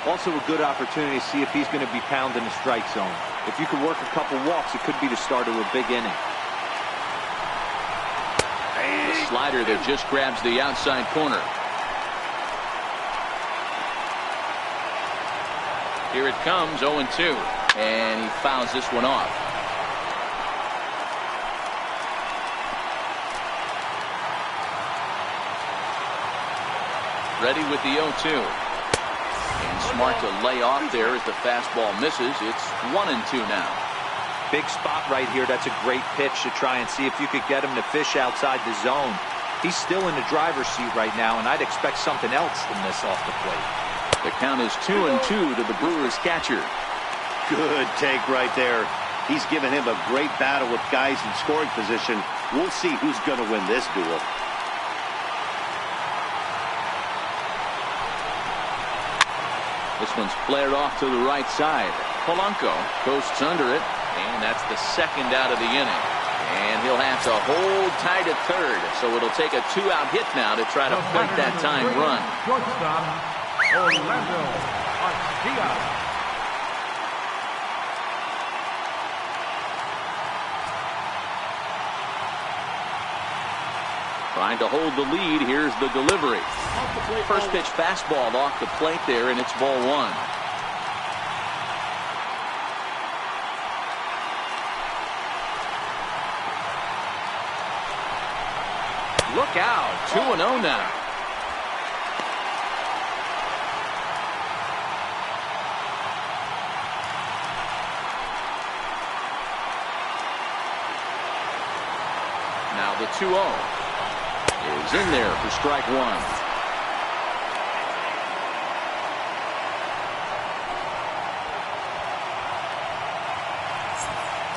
Speaker 3: Also a good opportunity to see if he's going to be pounding the strike zone. If you could work a couple walks, it could be the start of a big inning.
Speaker 1: The slider that just grabs the outside corner. Here it comes, 0-2. And he fouls this one off. Ready with the 0-2. And smart to lay off there as the fastball misses. It's 1-2 now.
Speaker 3: Big spot right here. That's a great pitch to try and see if you could get him to fish outside the zone. He's still in the driver's seat right now, and I'd expect something else than this off the plate.
Speaker 1: The count is 2-2 to the Brewers catcher.
Speaker 2: Good take right there. He's given him a great battle with guys in scoring position. We'll see who's going to win this duel.
Speaker 1: This one's flared off to the right side. Polanco coasts under it, and that's the second out of the inning. And he'll have to hold tight at third, so it'll take a 2-out hit now to try to plate that tying run.
Speaker 4: Shortstop, Orlando Arcia.
Speaker 1: Trying to hold the lead. Here's the delivery. First pitch fastball off the plate there, and it's ball 1. Look out. 2-0 now. Now the 2-0. Is in there for strike 1.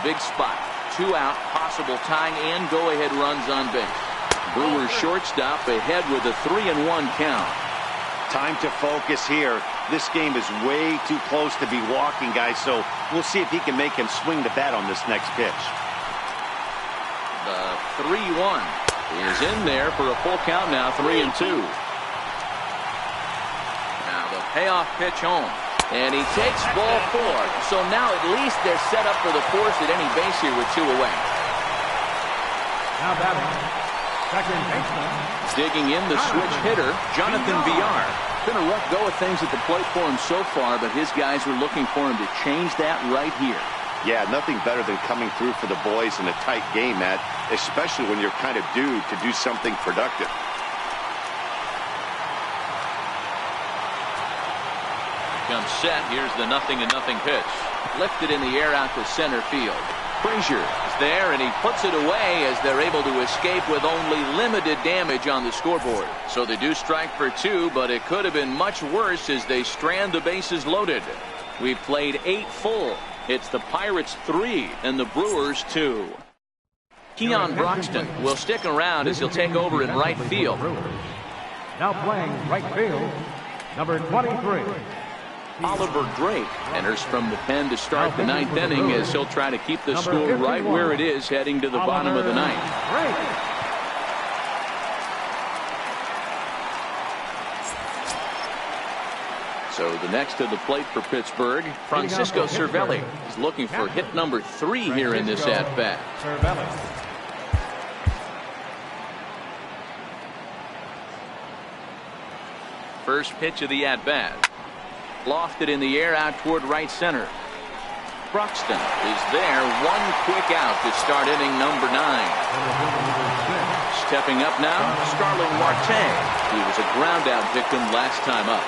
Speaker 1: Big spot. 2 out. Possible tying and go-ahead runs on base. Brewers shortstop ahead with a 3-1 count.
Speaker 2: Time to focus here. This game is way too close to be walking, guys, so we'll see if he can make him swing the bat on this next pitch.
Speaker 1: The 3-1 is in there for a full count now, 3-2. Now the payoff pitch home. And he takes ball 4. So now at least they're set up for the force at any base here with 2 away.
Speaker 4: Now batting, second baseman.
Speaker 1: Digging in the switch hitter, Jonathan Villar. Been a rough go of things at the plate for him so far, but his guys are looking for him to change that right here.
Speaker 2: Yeah, nothing better than coming through for the boys in a tight game, Matt, especially when you're kind of due to do something productive.
Speaker 1: comes set. Here's the 0-0 pitch. Lifted in the air out to center field. Frazier is there, and he puts it away as they're able to escape with only limited damage on the scoreboard. So they do strike for 2, but it could have been much worse as they strand the bases loaded. We've played 8 full. It's the Pirates 3 and the Brewers 2. Keon Broxton will stick around as he'll take over in right field.
Speaker 4: Now playing right field, number 23.
Speaker 1: Oliver Drake enters from the pen to start the 9th inning as he'll try to keep the score right where it is heading to the bottom of the 9th. So the next to the plate for Pittsburgh, Francisco Cervelli is looking for hit number 3 here in this at-bat. First pitch of the at-bat. Lofted in the air out toward right center. Broxton is there. One quick out to start inning number 9. Stepping up now, Starling Marte. He was a ground out victim last time up.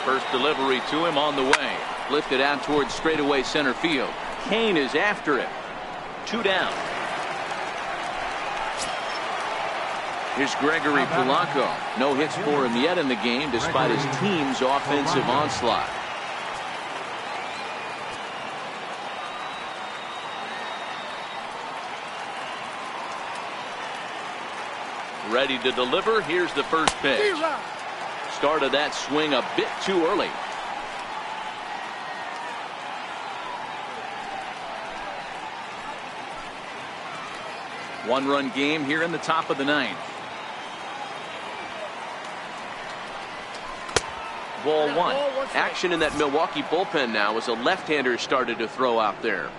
Speaker 1: First delivery to him on the way. Lifted out towards straightaway center field. Kane is after it. 2 down. Here's Gregory Polanco. No hits for him yet in the game despite his team's offensive onslaught. Ready to deliver. Here's the first pitch. Started that swing a bit too early. One-run game here in the top of the 9th. Ball 1.
Speaker 5: Action in that Milwaukee bullpen now as a left-hander started to throw out there.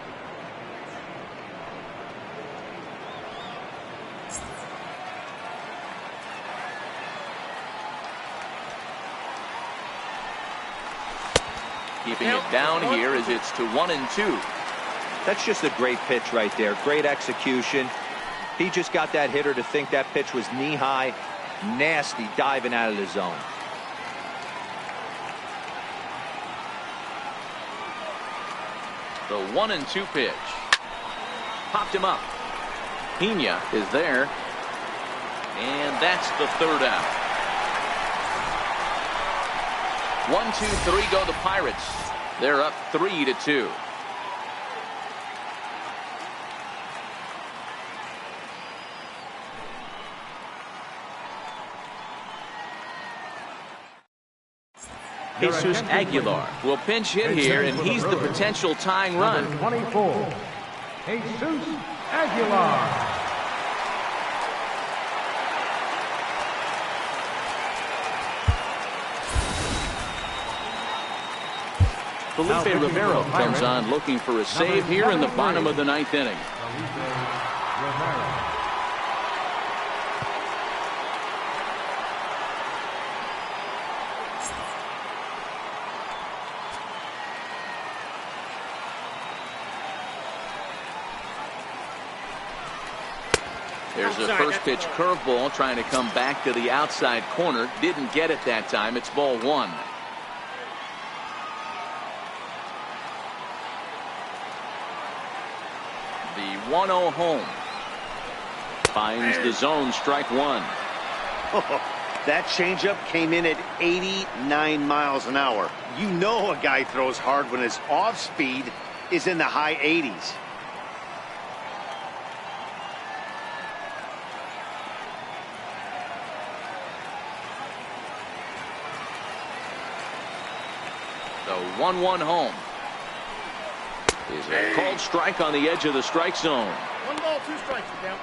Speaker 1: Keeping it down here as it's to 1-2.
Speaker 3: That's just a great pitch right there. Great execution. He just got that hitter to think that pitch was knee-high. Nasty diving out of the zone.
Speaker 1: The 1-2 pitch. Popped him up. Pena is there. And that's the 3rd out. 1, 2, 3 go the Pirates. They're up 3-2. Jesus Aguilar will pinch hit here, and he's the potential tying run.
Speaker 4: 24. Jesus Aguilar.
Speaker 1: Felipe Rivero comes on looking for a save here in the bottom of the 9th inning. There's a first pitch curveball trying to come back to the outside corner. Didn't get it that time. It's ball 1. The 1-0 home. Finds the zone, strike 1.
Speaker 2: That changeup came in at 89 miles an hour. You know a guy throws hard when his off speed is in the high 80s.
Speaker 1: The 1-1 home. Is a called strike on the edge of the strike zone.
Speaker 6: 1 ball, 2 strikes, count.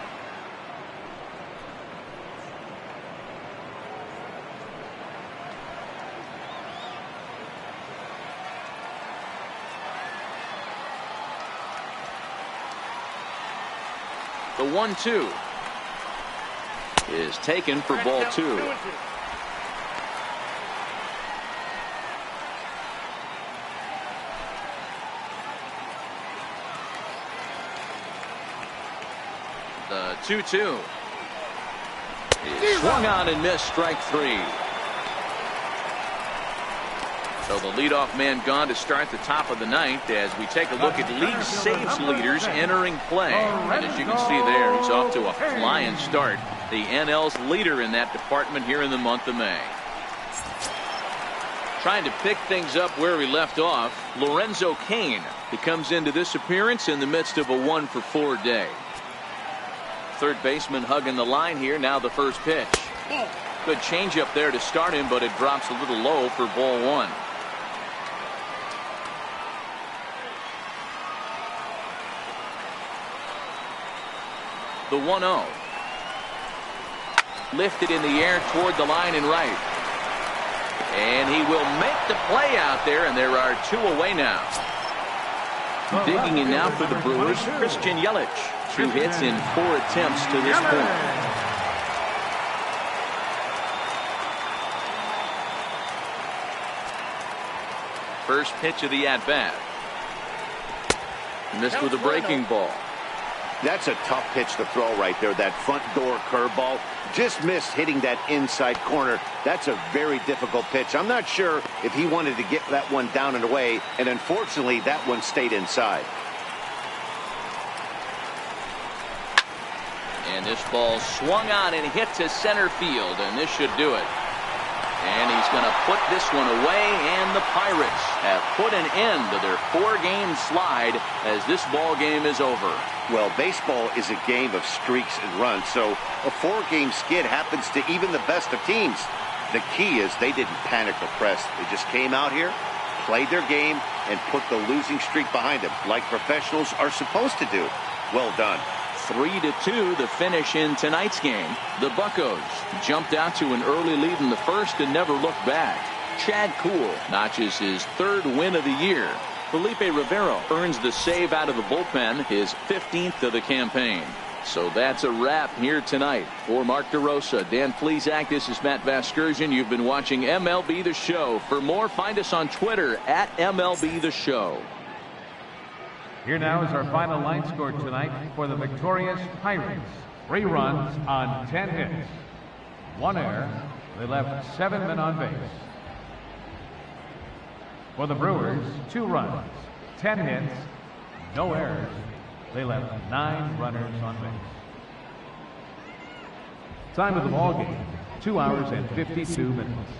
Speaker 1: The 1-2 is taken for ball 2. The 2-2 is swung on and missed, strike 3. So the leadoff man gone to start the top of the ninth as we take a look at league saves leaders entering play. And as you can see there, he's off to a flying start. The NL's leader in that department here in the month of May. Trying to pick things up where we left off, Lorenzo Cain. He comes into this appearance in the midst of a 1-for-4 day. Third baseman hugging the line here. Now the first pitch. Good changeup there to start him, but it drops a little low for ball one. The 1-0. Lifted in the air toward the line and right. And he will make the play out there, and there are two away now. Digging in now for the Brewers, Christian Yelich. 2 hits in 4 attempts to this point. First pitch of the at-bat. Missed with a breaking ball.
Speaker 2: That's a tough pitch to throw right there. That front door curveball just missed hitting that inside corner. That's a very difficult pitch. I'm not sure if he wanted to get that one down and away, and unfortunately that one stayed inside.
Speaker 1: And this ball swung on and hit to center field, and this should do it. And he's going to put this one away, and the Pirates have put an end to their 4-game slide as this ball game is over.
Speaker 2: Well, baseball is a game of streaks and runs, so a 4-game skid happens to even the best of teams. The key is they didn't panic or press. They just came out here, played their game, and put the losing streak behind them, like professionals are supposed to do. Well done.
Speaker 1: 3-2 the finish in tonight's game. The Buccos jumped out to an early lead in the first and never looked back. Chad Kuhl notches his 3rd win of the year. Felipe Rivero earns the save out of the bullpen, his 15th of the campaign. So that's a wrap here tonight. For Mark DeRosa, Dan Plesac, this is Matt Vasgersian. You've been watching MLB The Show. For more, find us on Twitter at MLB The Show.
Speaker 4: Here now is our final line score tonight for the victorious Pirates. 3 runs on 10 hits. 1 error. They left 7 men on base. For the Brewers, 2 runs, 10 hits, no errors. They left 9 runners on base. Time of the ball game, 2 hours and 52 minutes.